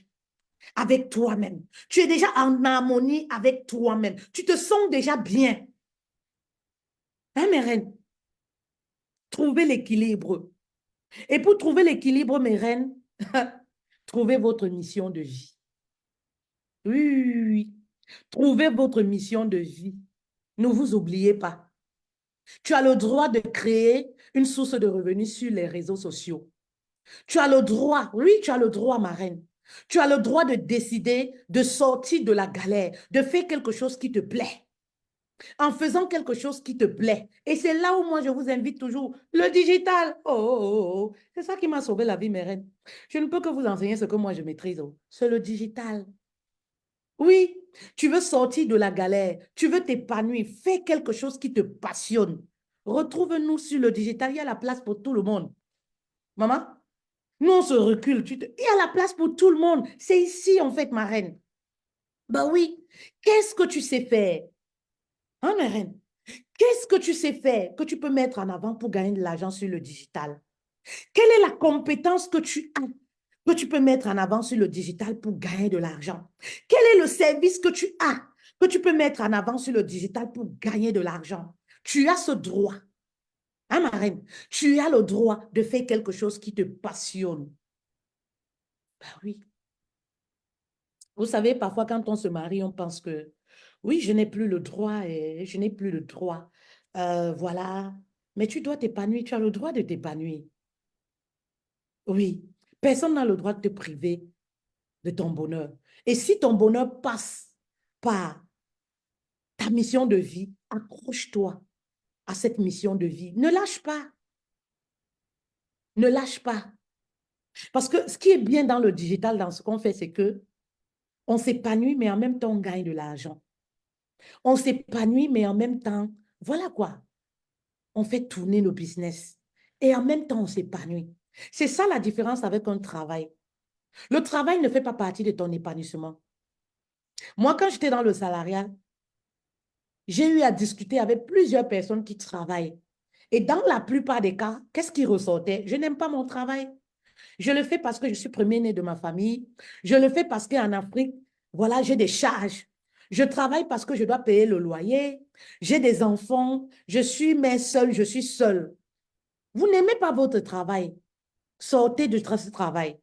A: avec toi-même. Tu es déjà en harmonie avec toi-même. Tu te sens déjà bien. Hein, mes reines? Trouvez l'équilibre. Et pour trouver l'équilibre, mes reines, trouvez votre mission de vie. Oui, oui, oui, oui. Trouvez votre mission de vie. Ne vous oubliez pas. Tu as le droit de créer une source de revenus sur les réseaux sociaux. Tu as le droit, oui, tu as le droit, ma reine. Tu as le droit de décider de sortir de la galère, de faire quelque chose qui te plaît, en faisant quelque chose qui te plaît. Et c'est là où moi, je vous invite toujours, le digital. Oh, oh, oh, oh. C'est ça qui m'a sauvé la vie, mes reines. Je ne peux que vous enseigner ce que moi, je maîtrise. Oh. C'est le digital. Oui, tu veux sortir de la galère, tu veux t'épanouir, fais quelque chose qui te passionne. Retrouve-nous sur le digital, il y a la place pour tout le monde. Maman, nous, on se recule. Il y a la place pour tout le monde. C'est ici, en fait, ma reine. Ben oui, qu'est-ce que tu sais faire? Hein, ma reine? Qu'est-ce que tu sais faire que tu peux mettre en avant pour gagner de l'argent sur le digital? Quelle est la compétence que tu as que tu peux mettre en avant sur le digital pour gagner de l'argent? Quel est le service que tu as que tu peux mettre en avant sur le digital pour gagner de l'argent? Tu as ce droit. Hein, ma reine? Tu as le droit de faire quelque chose qui te passionne. Ben oui. Vous savez, parfois, quand on se marie, on pense que oui, je n'ai plus le droit et je n'ai plus le droit. Voilà. Mais tu dois t'épanouir, tu as le droit de t'épanouir. Oui. Personne n'a le droit de te priver de ton bonheur. Et si ton bonheur passe par ta mission de vie, accroche-toi à cette mission de vie. Ne lâche pas. Ne lâche pas. Parce que ce qui est bien dans le digital, dans ce qu'on fait, c'est que on s'épanouit, mais en même temps, on gagne de l'argent. On s'épanouit, mais en même temps, voilà quoi, on fait tourner le business. Et en même temps, on s'épanouit. C'est ça la différence avec un travail. Le travail ne fait pas partie de ton épanouissement. Moi, quand j'étais dans le salariat, j'ai eu à discuter avec plusieurs personnes qui travaillent. Et dans la plupart des cas, qu'est-ce qui ressortait? Je n'aime pas mon travail. Je le fais parce que je suis premier-né de ma famille. Je le fais parce qu'en Afrique, voilà, j'ai des charges. Je travaille parce que je dois payer le loyer. J'ai des enfants. Je suis mère seule, je suis seule. Vous n'aimez pas votre travail. Sortez de ce travail.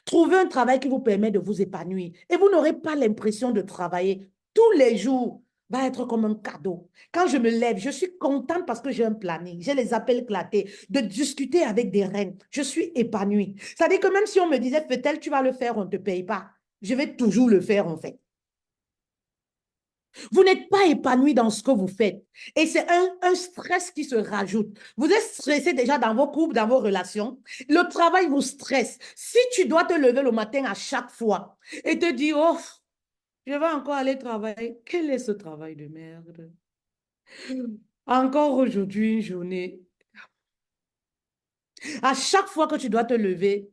A: Trouvez un travail qui vous permet de vous épanouir. Et vous n'aurez pas l'impression de travailler tous les jours. Va être comme un cadeau. Quand je me lève, je suis contente parce que j'ai un planning. J'ai les appels éclatés, de discuter avec des reines. Je suis épanouie. C'est-à-dire que même si on me disait, Faitel, tu vas le faire, on ne te paye pas. Je vais toujours le faire en fait. Vous n'êtes pas épanoui dans ce que vous faites. Et c'est un stress qui se rajoute. Vous êtes stressé déjà dans vos couples, dans vos relations. Le travail vous stresse. Si tu dois te lever le matin à chaque fois et te dire, oh, je vais encore aller travailler. Quel est ce travail de merde? Encore aujourd'hui, une journée. À chaque fois que tu dois te lever,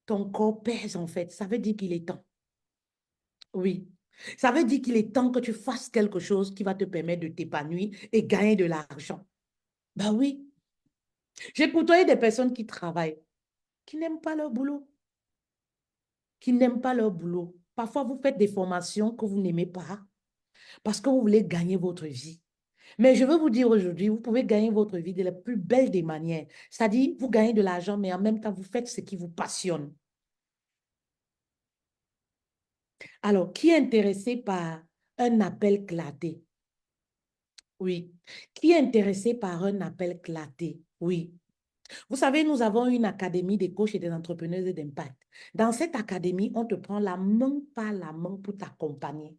A: ton corps pèse en fait. Ça veut dire qu'il est temps. Oui. Ça veut dire qu'il est temps que tu fasses quelque chose qui va te permettre de t'épanouir et gagner de l'argent. Ben oui. J'ai côtoyé des personnes qui travaillent, qui n'aiment pas leur boulot, qui n'aiment pas leur boulot. Parfois, vous faites des formations que vous n'aimez pas parce que vous voulez gagner votre vie. Mais je veux vous dire aujourd'hui, vous pouvez gagner votre vie de la plus belle des manières. C'est-à-dire, vous gagnez de l'argent, mais en même temps, vous faites ce qui vous passionne. Alors, qui est intéressé par un appel claté? Oui. Qui est intéressé par un appel claté? Oui. Vous savez, nous avons une académie des coachs et des entrepreneurs d'impact. Dans cette académie, on te prend la main par la main pour t'accompagner,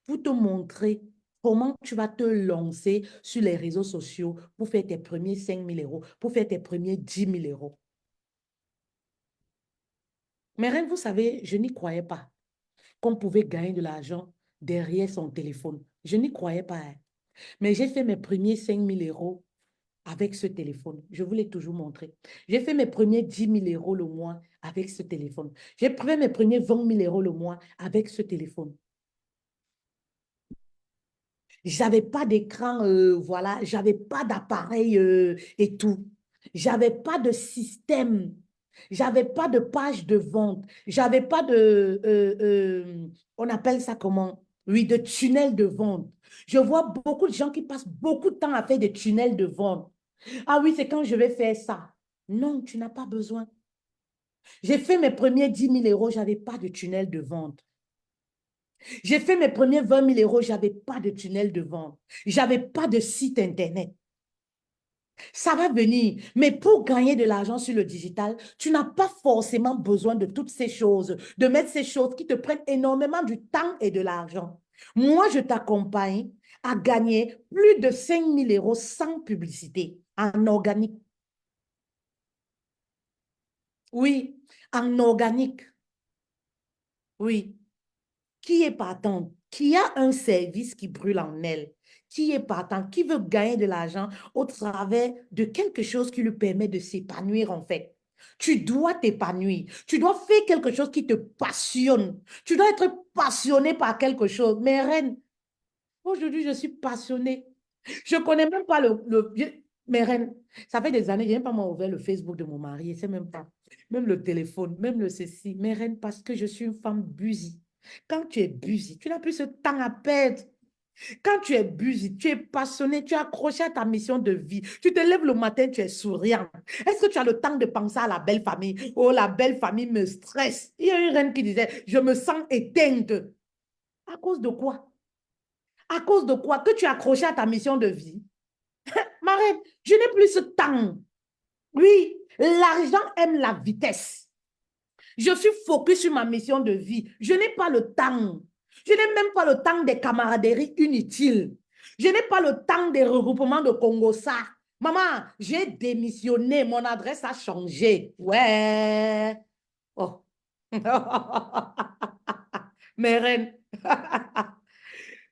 A: pour te montrer comment tu vas te lancer sur les réseaux sociaux pour faire tes premiers 5 000 euros, pour faire tes premiers 10 000 euros. Mais rien, vous savez, je n'y croyais pas qu'on pouvait gagner de l'argent derrière son téléphone. Je n'y croyais pas, hein. Mais j'ai fait mes premiers 5 000 euros avec ce téléphone. Je vous l'ai toujours montré. J'ai fait mes premiers 10 000 euros le mois avec ce téléphone. J'ai fait mes premiers 20 000 euros le mois avec ce téléphone. J'avais pas d'écran, voilà, j'avais pas d'appareil et tout. J'avais pas de système. J'avais pas de page de vente. J'avais pas de, on appelle ça comment? Oui, de tunnel de vente. Je vois beaucoup de gens qui passent beaucoup de temps à faire des tunnels de vente. Ah oui, c'est quand je vais faire ça. Non, tu n'as pas besoin. J'ai fait mes premiers 10 000 euros, je n'avais pas de tunnel de vente. J'ai fait mes premiers 20 000 euros, je n'avais pas de tunnel de vente. Je n'avais pas de site Internet. Ça va venir. Mais pour gagner de l'argent sur le digital, tu n'as pas forcément besoin de toutes ces choses, de mettre ces choses qui te prennent énormément du temps et de l'argent. Moi, je t'accompagne à gagner plus de 5 000 euros sans publicité, en organique. Oui, en organique. Oui. Qui est partant? Qui a un service qui brûle en elle? Qui est partant? Qui veut gagner de l'argent au travers de quelque chose qui lui permet de s'épanouir en fait? Tu dois t'épanouir. Tu dois faire quelque chose qui te passionne. Tu dois être passionné par quelque chose. Mais reine, aujourd'hui, je suis passionnée. Je ne connais même pas mais reine, ça fait des années, je n'ai même pas moi ouvert le Facebook de mon mari. C'est même pas. Même le téléphone, même le ceci. Mais reine, parce que je suis une femme busy. Quand tu es busy, tu n'as plus ce temps à perdre. Quand tu es busy, tu es passionné, tu es accroché à ta mission de vie. Tu te lèves le matin, tu es souriant. Est-ce que tu as le temps de penser à la belle famille? Oh, la belle famille me stresse. Il y a une reine qui disait, je me sens éteinte. À cause de quoi? À cause de quoi? Que tu es accroché à ta mission de vie. Marraine, je n'ai plus ce temps. Oui, l'argent aime la vitesse. Je suis focus sur ma mission de vie. Je n'ai pas le temps. Je n'ai même pas le temps des camaraderies inutiles. Je n'ai pas le temps des regroupements de Congossa. Maman, j'ai démissionné. Mon adresse a changé. Ouais. Oh. Mes reines.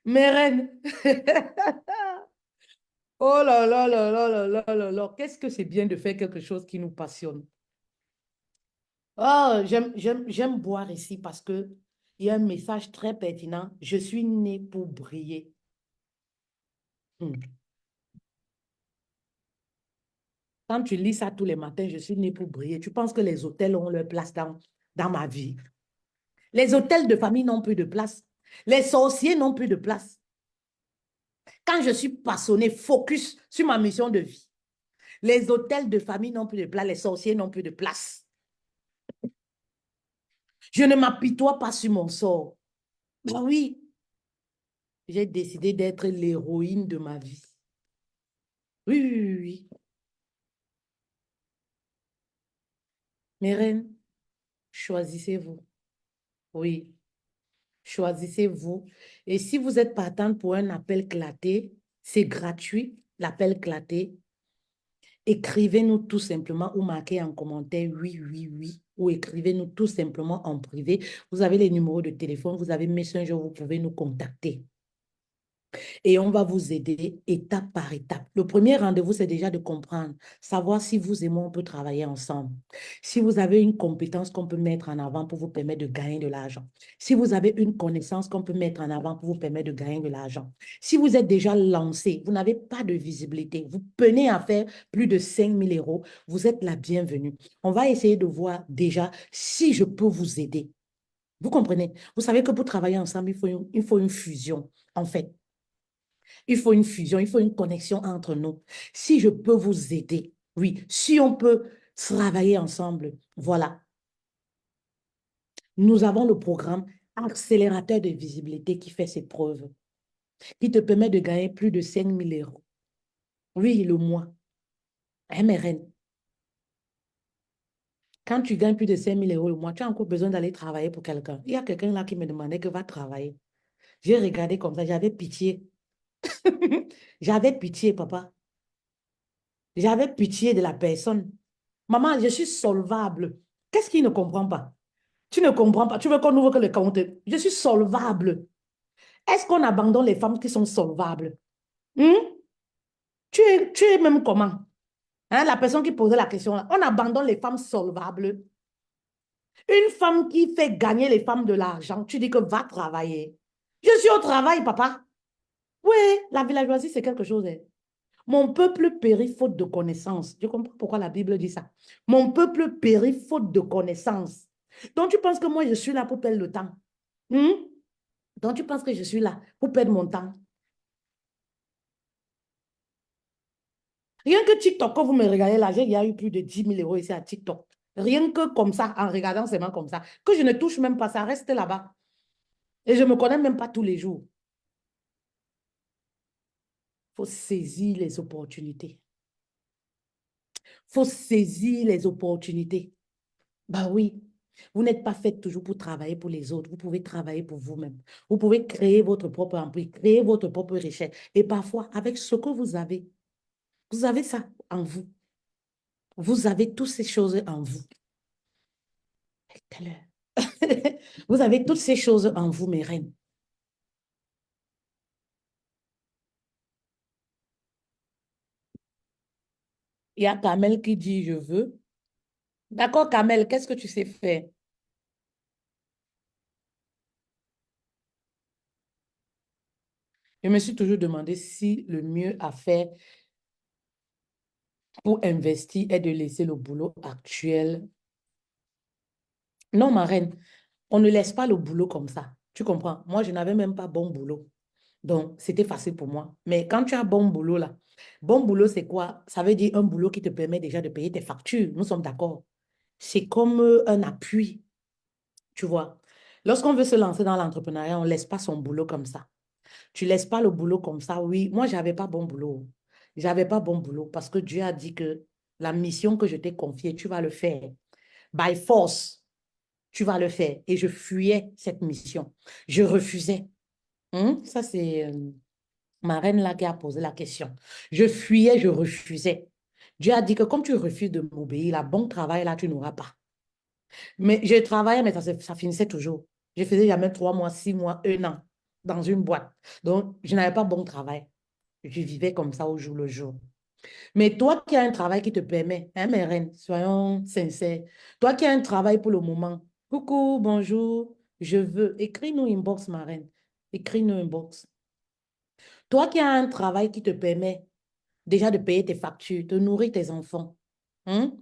A: Mes reines. Oh là là là là là là là là. Qu'est-ce que c'est bien de faire quelque chose qui nous passionne. Oh, j'aime boire ici parce que il y a un message très pertinent. Je suis née pour briller. Hmm. Quand tu lis ça tous les matins, je suis née pour briller. Tu penses que les hôtels ont leur place dans ma vie? Les hôtels de famille n'ont plus de place. Les sorciers n'ont plus de place. Quand je suis passionnée, focus sur ma mission de vie, les hôtels de famille n'ont plus de place. Les sorciers n'ont plus de place. Je ne m'apitoie pas sur mon sort. Ben oui, j'ai décidé d'être l'héroïne de ma vie. Oui, oui, oui, oui. Mes reines, choisissez-vous. Oui. Choisissez-vous. Et si vous êtes partante pour un appel claté, c'est gratuit, l'appel claté. Écrivez-nous tout simplement ou marquez en commentaire oui, oui, oui. Ou écrivez-nous tout simplement en privé. Vous avez les numéros de téléphone, vous avez Messenger, vous pouvez nous contacter et on va vous aider étape par étape. Le premier rendez-vous, c'est déjà de comprendre, savoir si vous et moi, on peut travailler ensemble. Si vous avez une compétence qu'on peut mettre en avant pour vous permettre de gagner de l'argent. Si vous avez une connaissance qu'on peut mettre en avant pour vous permettre de gagner de l'argent. Si vous êtes déjà lancé, vous n'avez pas de visibilité, vous peinez à faire plus de 5 000 €, vous êtes la bienvenue. On va essayer de voir déjà si je peux vous aider. Vous comprenez? Vous savez que pour travailler ensemble, il faut une fusion, en fait. Il faut une fusion, il faut une connexion entre nous. Si je peux vous aider, oui, si on peut travailler ensemble, voilà. Nous avons le programme accélérateur de visibilité qui fait ses preuves, qui te permet de gagner plus de 5 000 €. Oui, le mois. MRN. Quand tu gagnes plus de 5 000 € le mois, tu as encore besoin d'aller travailler pour quelqu'un. Il y a quelqu'un là qui me demandait que va travailler. J'ai regardé comme ça, j'avais pitié. J'avais pitié, papa. J'avais pitié de la personne. Maman, je suis solvable. Qu'est-ce qu'il ne comprend pas? Tu ne comprends pas. Tu veux qu'on ouvre que le compte? Je suis solvable. Est-ce qu'on abandonne les femmes qui sont solvables? Hmm? Tu es même comment? Hein, la personne qui posait la question là. On abandonne les femmes solvables. Une femme qui fait gagner les femmes de l'argent, tu dis que va travailler. Je suis au travail, papa. Oui, la villageoisie, c'est quelque chose. Hein. Mon peuple périt faute de connaissance. Je comprends pourquoi la Bible dit ça. Mon peuple périt faute de connaissance. Donc, tu penses que moi, je suis là pour perdre le temps? Hmm? Donc, tu penses que je suis là pour perdre mon temps? Rien que TikTok, quand vous me regardez là, il y a eu plus de 10 000 € ici à TikTok. Rien que comme ça, en regardant seulement comme ça, que je ne touche même pas, ça reste là-bas. Et je ne me connais même pas tous les jours. Il faut saisir les opportunités. Il faut saisir les opportunités. Bah oui, vous n'êtes pas fait toujours pour travailler pour les autres. Vous pouvez travailler pour vous-même. Vous pouvez créer votre propre emploi, créer votre propre richesse. Et parfois, avec ce que vous avez ça en vous. Vous avez toutes ces choses en vous. Vous avez toutes ces choses en vous, mes reines. Il y a Kamel qui dit, je veux. D'accord, Kamel, qu'est-ce que tu sais faire? Je me suis toujours demandé si le mieux à faire pour investir est de laisser le boulot actuel. Non, ma reine, on ne laisse pas le boulot comme ça. Tu comprends? Moi, je n'avais même pas bon boulot. Donc, c'était facile pour moi. Mais quand tu as bon boulot, là, bon boulot, c'est quoi? Ça veut dire un boulot qui te permet déjà de payer tes factures. Nous sommes d'accord. C'est comme un appui, tu vois. Lorsqu'on veut se lancer dans l'entrepreneuriat, on ne laisse pas son boulot comme ça. Tu ne laisses pas le boulot comme ça. Oui, moi, je n'avais pas bon boulot. J'avais pas bon boulot parce que Dieu a dit que la mission que je t'ai confiée, tu vas le faire. By force, tu vas le faire. Et je fuyais cette mission. Je refusais. Ça, c'est ma reine là qui a posé la question. Je fuyais, je refusais. Dieu a dit que comme tu refuses de m'obéir, la bon travail là, tu n'auras pas. Mais je travaillais, mais ça finissait toujours. Je faisais jamais 3 mois, 6 mois, un an dans une boîte. Donc, je n'avais pas bon travail. Je vivais comme ça au jour le jour. Mais toi qui as un travail qui te permet, hein, mes reines, soyons sincères, toi qui as un travail pour le moment, coucou, bonjour, je veux, écris-nous inbox, ma reine, écris-nous inbox. Toi qui as un travail qui te permet déjà de payer tes factures, de nourrir tes enfants, hein,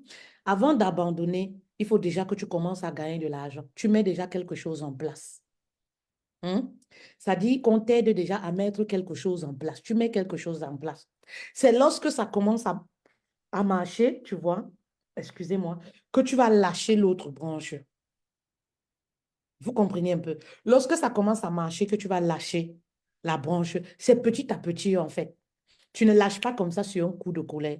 A: avant d'abandonner, il faut déjà que tu commences à gagner de l'argent. Tu mets déjà quelque chose en place. Hein. Ça dit qu'on t'aide déjà à mettre quelque chose en place. Tu mets quelque chose en place. C'est lorsque ça commence à marcher, tu vois, excusez-moi, que tu vas lâcher l'autre branche. Vous comprenez un peu? Lorsque ça commence à marcher, que tu vas lâcher la branche, c'est petit à petit en fait. Tu ne lâches pas comme ça sur un coup de colère.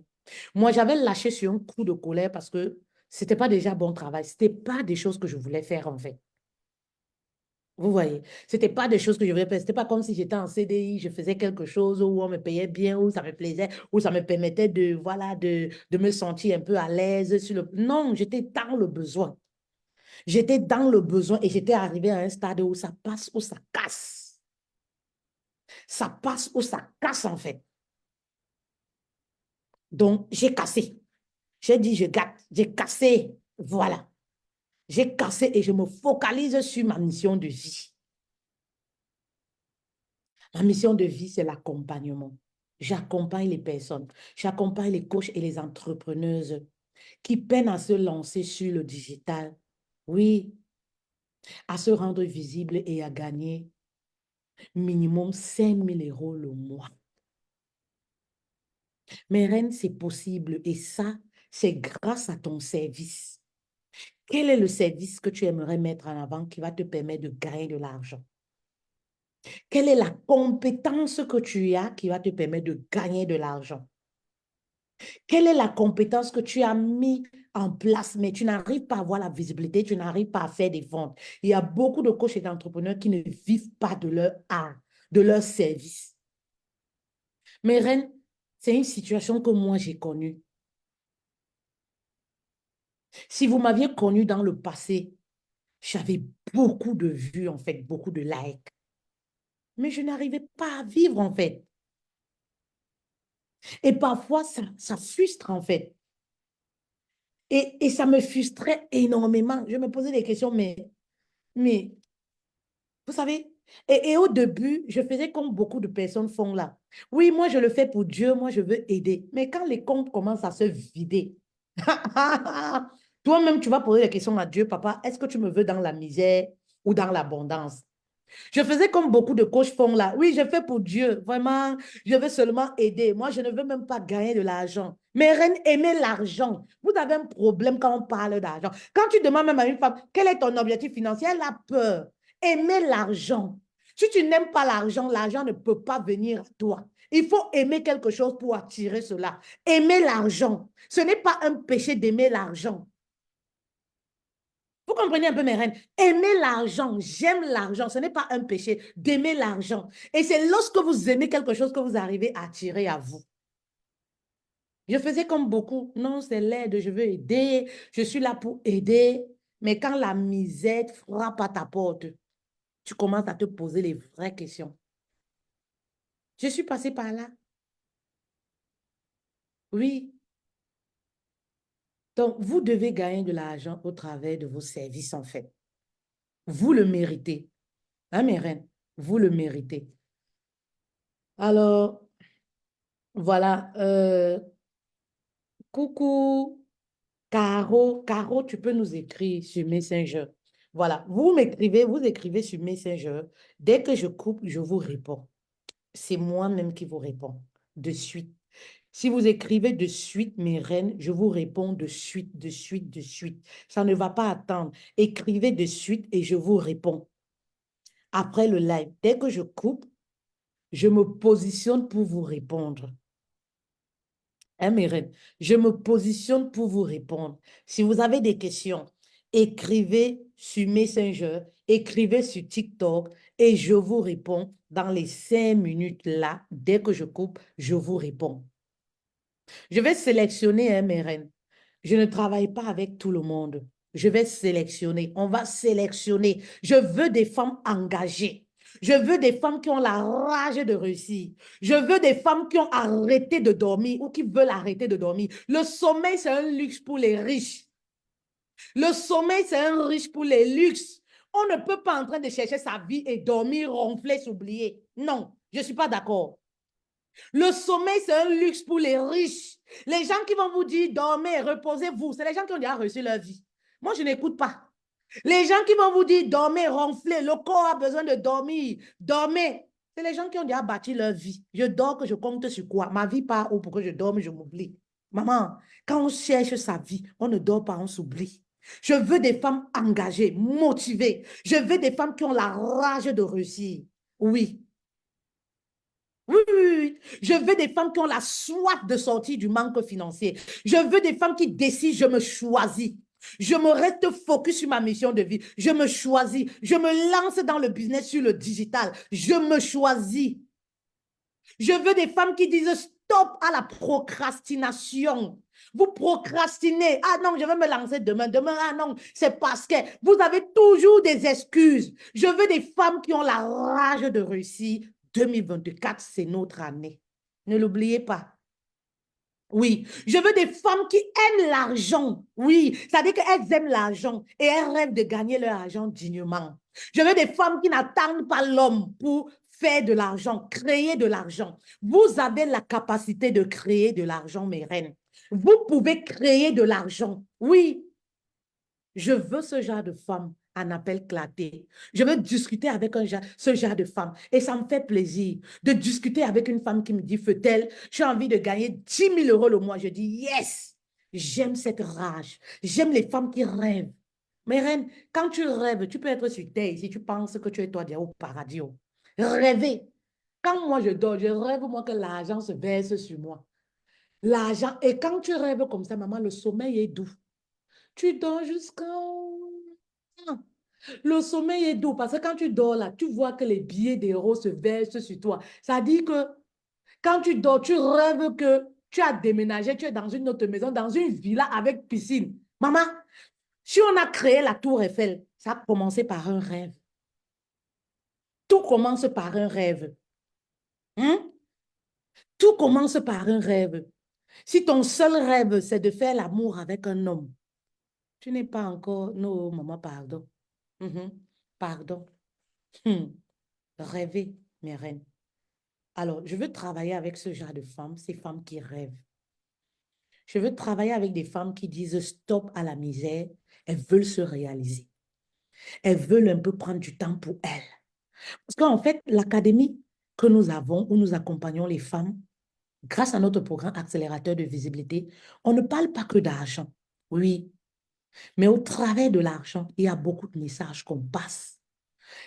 A: Moi, j'avais lâché sur un coup de colère parce que c'était pas déjà bon travail. C'était pas des choses que je voulais faire en fait. Vous voyez, ce n'était pas des choses que je voulais faire. Ce n'était pas comme si j'étais en CDI, je faisais quelque chose où on me payait bien, où ça me plaisait, où ça me permettait de, voilà, de me sentir un peu à l'aise sur le... Non, j'étais dans le besoin. J'étais dans le besoin et j'étais arrivée à un stade où ça passe, où ça casse. Ça passe, où ça casse en fait. Donc, j'ai cassé. J'ai dit, je gâte. J'ai cassé. Voilà. J'ai cassé et je me focalise sur ma mission de vie. Ma mission de vie, c'est l'accompagnement. J'accompagne les personnes. J'accompagne les coachs et les entrepreneuses qui peinent à se lancer sur le digital. Oui, à se rendre visible et à gagner minimum 5 000 € le mois. Mais reine, c'est possible et ça, c'est grâce à ton service. Quel est le service que tu aimerais mettre en avant qui va te permettre de gagner de l'argent? Quelle est la compétence que tu as qui va te permettre de gagner de l'argent? Quelle est la compétence que tu as mis en place, mais tu n'arrives pas à avoir la visibilité, tu n'arrives pas à faire des ventes? Il y a beaucoup de coachs et d'entrepreneurs qui ne vivent pas de leur art, de leur service. Mais reine, c'est une situation que moi j'ai connue. Si vous m'aviez connue dans le passé, j'avais beaucoup de vues, en fait, beaucoup de likes. Mais je n'arrivais pas à vivre, en fait. Et parfois, ça frustre, en fait. Et ça me frustrait énormément. Je me posais des questions, mais vous savez, et au début, je faisais comme beaucoup de personnes font là. Oui, moi, je le fais pour Dieu, moi, je veux aider. Mais quand les comptes commencent à se vider, toi-même, tu vas poser la question à Dieu, papa, est-ce que tu me veux dans la misère ou dans l'abondance? Je faisais comme beaucoup de coachs font là. Oui, je fais pour Dieu. Vraiment, je veux seulement aider. Moi, je ne veux même pas gagner de l'argent. Mais reine, aimer l'argent. Vous avez un problème quand on parle d'argent. Quand tu demandes même à une femme, quel est ton objectif financier, elle a peur. Aimer l'argent. Si tu n'aimes pas l'argent, l'argent ne peut pas venir à toi. Il faut aimer quelque chose pour attirer cela. Aimer l'argent. Ce n'est pas un péché d'aimer l'argent. Vous comprenez un peu mes reines? Aimer l'argent, j'aime l'argent, ce n'est pas un péché d'aimer l'argent. Et c'est lorsque vous aimez quelque chose que vous arrivez à attirer à vous. Je faisais comme beaucoup. Non, c'est l'aide, je veux aider, je suis là pour aider. Mais quand la misère frappe à ta porte, tu commences à te poser les vraies questions. Je suis passée par là. Oui. Donc, vous devez gagner de l'argent au travers de vos services, en fait. Vous le méritez. Hein, mes reines? Vous le méritez. Alors, voilà. Coucou, Caro. Caro, tu peux nous écrire sur Messenger. Voilà, vous écrivez sur Messenger. Dès que je coupe, je vous réponds. C'est moi-même qui vous réponds de suite. Si vous écrivez de suite, mes reines, je vous réponds de suite, de suite, de suite. Ça ne va pas attendre. Écrivez de suite et je vous réponds. Après le live, dès que je coupe, je me positionne pour vous répondre. Hein, mes reines, je me positionne pour vous répondre. Si vous avez des questions, écrivez sur Messenger, écrivez sur TikTok et je vous réponds dans les 5 minutes là. Dès que je coupe, je vous réponds. Je vais sélectionner, hein, mes reines. Je ne travaille pas avec tout le monde. Je vais sélectionner. On va sélectionner. Je veux des femmes engagées. Je veux des femmes qui ont la rage de réussir. Je veux des femmes qui ont arrêté de dormir ou qui veulent arrêter de dormir. Le sommeil, c'est un luxe pour les riches. Le sommeil, c'est un riche pour les luxes. On ne peut pas en train de chercher sa vie et dormir, ronfler, s'oublier. Non, je ne suis pas d'accord. Le sommeil, c'est un luxe pour les riches. Les gens qui vont vous dire dormez, reposez-vous, c'est les gens qui ont déjà reçu leur vie. Moi, je n'écoute pas. Les gens qui vont vous dire dormez, ronflez, le corps a besoin de dormir, dormez. C'est les gens qui ont déjà bâti leur vie. Je dors que je compte sur quoi? Ma vie part où pour que je dorme, je m'oublie. Maman, quand on cherche sa vie, on ne dort pas, on s'oublie. Je veux des femmes engagées, motivées. Je veux des femmes qui ont la rage de réussir. Oui, oui, oui, oui, oui. Je veux des femmes qui ont la soif de sortir du manque financier. Je veux des femmes qui décident, je me choisis. Je me reste focus sur ma mission de vie. Je me choisis. Je me lance dans le business sur le digital. Je me choisis. Je veux des femmes qui disent stop à la procrastination. Vous procrastinez. Ah non, je vais me lancer demain. Demain, ah non, c'est parce que vous avez toujours des excuses. Je veux des femmes qui ont la rage de réussir. 2024, c'est notre année. Ne l'oubliez pas. Oui, je veux des femmes qui aiment l'argent. Oui, c'est-à-dire qu'elles aiment l'argent et elles rêvent de gagner leur argent dignement. Je veux des femmes qui n'attendent pas l'homme pour faire de l'argent, créer de l'argent. Vous avez la capacité de créer de l'argent, mes reines. Vous pouvez créer de l'argent. Oui, je veux ce genre de femme en appel claté. Je veux discuter avec ce genre de femme. Et ça me fait plaisir de discuter avec une femme qui me dit, Feutel, j'ai envie de gagner 10 000 € le mois. Je dis, yes, j'aime cette rage. J'aime les femmes qui rêvent. Mais reine, quand tu rêves, tu peux être sur terre si tu penses que tu es toi déjà au paradis. Rêver. Quand moi je dors, je rêve moi que l'argent se verse sur moi. L'argent. Et quand tu rêves comme ça, maman, le sommeil est doux. Tu dors jusqu'à... Le sommeil est doux parce que quand tu dors là, tu vois que les billets d'euros se versent sur toi. Ça dit que quand tu dors, tu rêves que tu as déménagé, tu es dans une autre maison, dans une villa avec piscine. Maman, si on a créé la tour Eiffel, ça a commencé par un rêve. Tout commence par un rêve. Hein? Tout commence par un rêve. Si ton seul rêve, c'est de faire l'amour avec un homme, tu n'es pas encore... Non, maman, pardon. Mhm. Pardon. Rêver, mes reines. Alors, je veux travailler avec ce genre de femmes, ces femmes qui rêvent. Je veux travailler avec des femmes qui disent stop à la misère. Elles veulent se réaliser. Elles veulent un peu prendre du temps pour elles. Parce qu'en fait, l'académie que nous avons, où nous accompagnons les femmes, grâce à notre programme accélérateur de visibilité, on ne parle pas que d'argent. Oui, mais au travers de l'argent, il y a beaucoup de messages qu'on passe.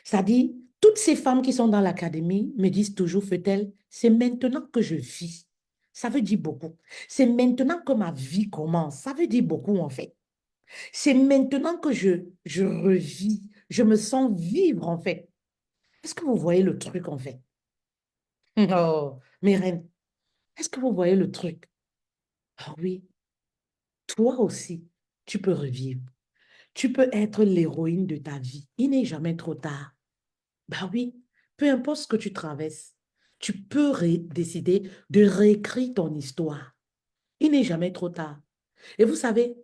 A: C'est-à-dire, toutes ces femmes qui sont dans l'académie me disent toujours, Feutel, c'est maintenant que je vis. Ça veut dire beaucoup. C'est maintenant que ma vie commence. Ça veut dire beaucoup, en fait. C'est maintenant que je revis. Je me sens vivre, en fait. Est-ce que vous voyez le truc, en fait? Oh, mes reines, est-ce que vous voyez le truc? Ah oui, toi aussi, tu peux revivre. Tu peux être l'héroïne de ta vie. Il n'est jamais trop tard. Bah oui, peu importe ce que tu traverses, tu peux décider de réécrire ton histoire. Il n'est jamais trop tard. Et vous savez,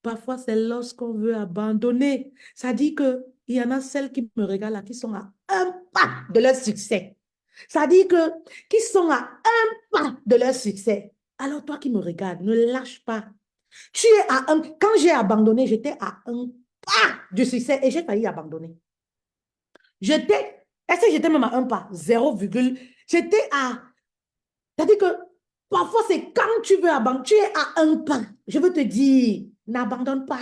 A: parfois c'est lorsqu'on veut abandonner. Ça dit que il y en a celles qui me regardent là, qui sont à un pas de leur succès. Ça dit que qui sont à un pas de leur succès. Alors toi qui me regardes, ne lâche pas. Tu es à un... Quand j'ai abandonné, j'étais à un pas du succès et j'ai failli abandonner. J'étais, est-ce que j'étais même à un pas? 0, j'étais à, c'est-à-dire que parfois c'est quand tu veux abandonner, tu es à un pas. Je veux te dire, n'abandonne pas.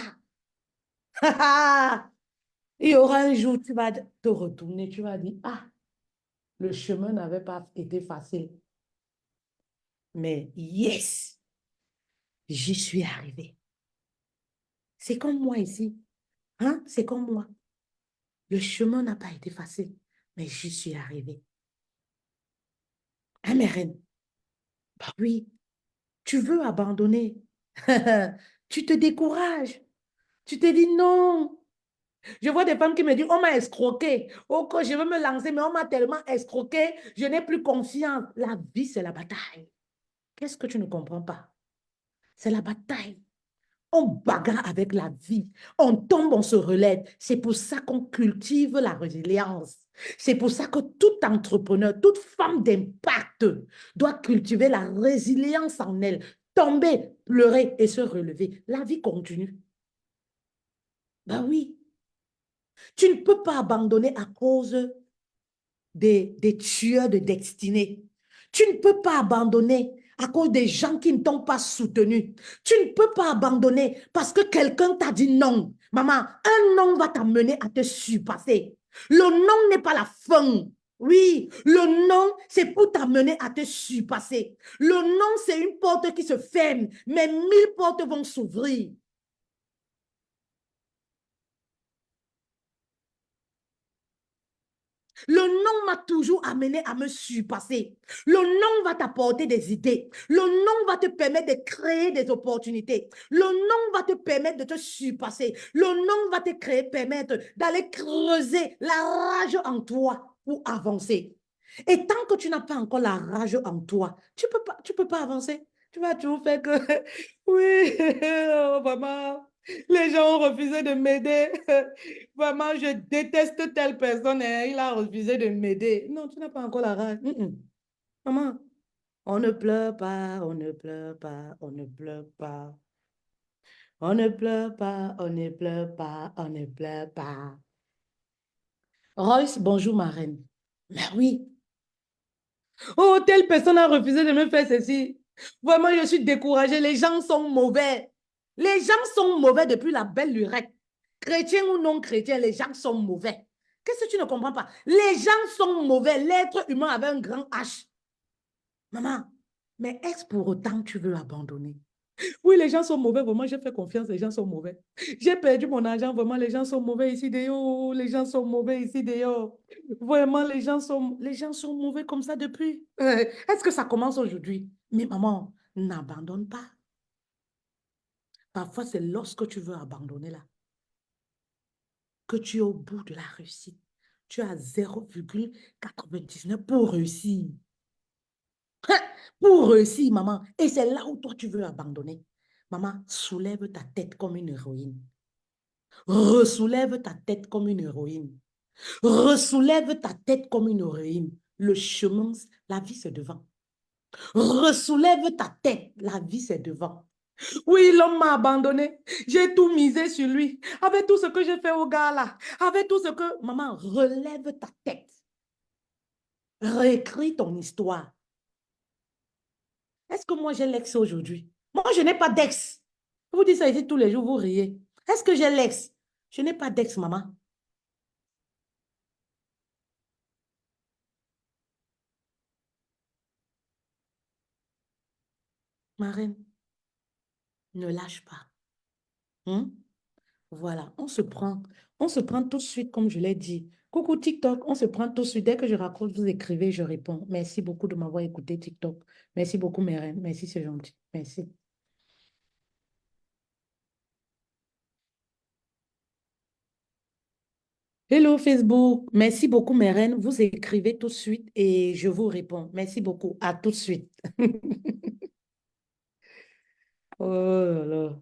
A: Il y aura un jour, tu vas te retourner, tu vas dire, ah, le chemin n'avait pas été facile. Mais yes, j'y suis arrivée. C'est comme moi ici. Hein? C'est comme moi. Le chemin n'a pas été facile, mais j'y suis arrivée. Hein, mes reines? Bah oui, tu veux abandonner. Tu te décourages. Tu te dis non. Je vois des femmes qui me disent, on m'a escroqué. Oh, que je veux me lancer, mais on m'a tellement escroqué, je n'ai plus confiance. La vie, c'est la bataille. Qu'est-ce que tu ne comprends pas? C'est la bataille. On bagarre avec la vie. On tombe, on se relève. C'est pour ça qu'on cultive la résilience. C'est pour ça que tout entrepreneur, toute femme d'impact doit cultiver la résilience en elle. Tomber, pleurer et se relever. La vie continue. Ben oui, tu ne peux pas abandonner à cause des tueurs de destinée. Tu ne peux pas abandonner à cause des gens qui ne t'ont pas soutenu. Tu ne peux pas abandonner parce que quelqu'un t'a dit non. Maman, un non va t'amener à te surpasser. Le non n'est pas la fin. Oui, le non, c'est pour t'amener à te surpasser. Le non, c'est une porte qui se ferme, mais 1000 portes vont s'ouvrir. Le non m'a toujours amené à me surpasser. Le non va t'apporter des idées. Le non va te permettre de créer des opportunités. Le non va te permettre de te surpasser. Le non va te permettre d'aller creuser la rage en toi pour avancer. Et tant que tu n'as pas encore la rage en toi, tu peux pas avancer. Tu vas toujours faire que, oui, oh, vraiment, les gens ont refusé de m'aider. Vraiment, je déteste telle personne et il a refusé de m'aider. Non, tu n'as pas encore la rage. Maman, on ne pleure pas, on ne pleure pas, on ne pleure pas. On ne pleure pas, on ne pleure pas, on ne pleure pas. Royce, bonjour ma reine. Mais oui. Oh, telle personne a refusé de me faire ceci. Vraiment, je suis découragée. Les gens sont mauvais. Les gens sont mauvais depuis la belle lurette. Chrétien ou non chrétien, les gens sont mauvais. Qu'est-ce que tu ne comprends pas? Les gens sont mauvais. L'être humain avait un grand H. Maman, mais est-ce pour autant que tu veux abandonner? Oui, les gens sont mauvais. Vraiment, j'ai fait confiance. Les gens sont mauvais. J'ai perdu mon argent. Vraiment, les gens sont mauvais ici dehors. Les gens sont mauvais ici dehors. Vraiment, les gens sont mauvais comme ça depuis. Est-ce que ça commence aujourd'hui? Mais maman, n'abandonne pas. Parfois, c'est lorsque tu veux abandonner là que tu es au bout de la réussite. Tu as 0,99 pour réussir. Pour réussir, maman. Et c'est là où toi, tu veux abandonner. Maman, soulève ta tête comme une héroïne. Ressoulève ta tête comme une héroïne. Ressoulève ta tête comme une héroïne. Le chemin, la vie, c'est devant. Ressoulève ta tête, la vie, c'est devant. Oui, l'homme m'a abandonné. J'ai tout misé sur lui. Avec tout ce que j'ai fait au gars là. Avec tout ce que... Maman, relève ta tête. Réécris ton histoire. Est-ce que moi, j'ai l'ex aujourd'hui? Moi, je n'ai pas d'ex. Je vous dis ça ici tous les jours, vous riez. Est-ce que j'ai l'ex? Je n'ai pas d'ex, maman. Ma reine, ne lâche pas. Hein? Voilà, on se prend tout de suite, comme je l'ai dit. Coucou TikTok, on se prend tout de suite. Dès que je raccroche, vous écrivez, je réponds. Merci beaucoup de m'avoir écouté, TikTok. Merci beaucoup, mes reines. Merci, c'est gentil. Merci. Hello Facebook, merci beaucoup, mes reines. Vous écrivez tout de suite et je vous réponds. Merci beaucoup. À tout de suite. Oh là là.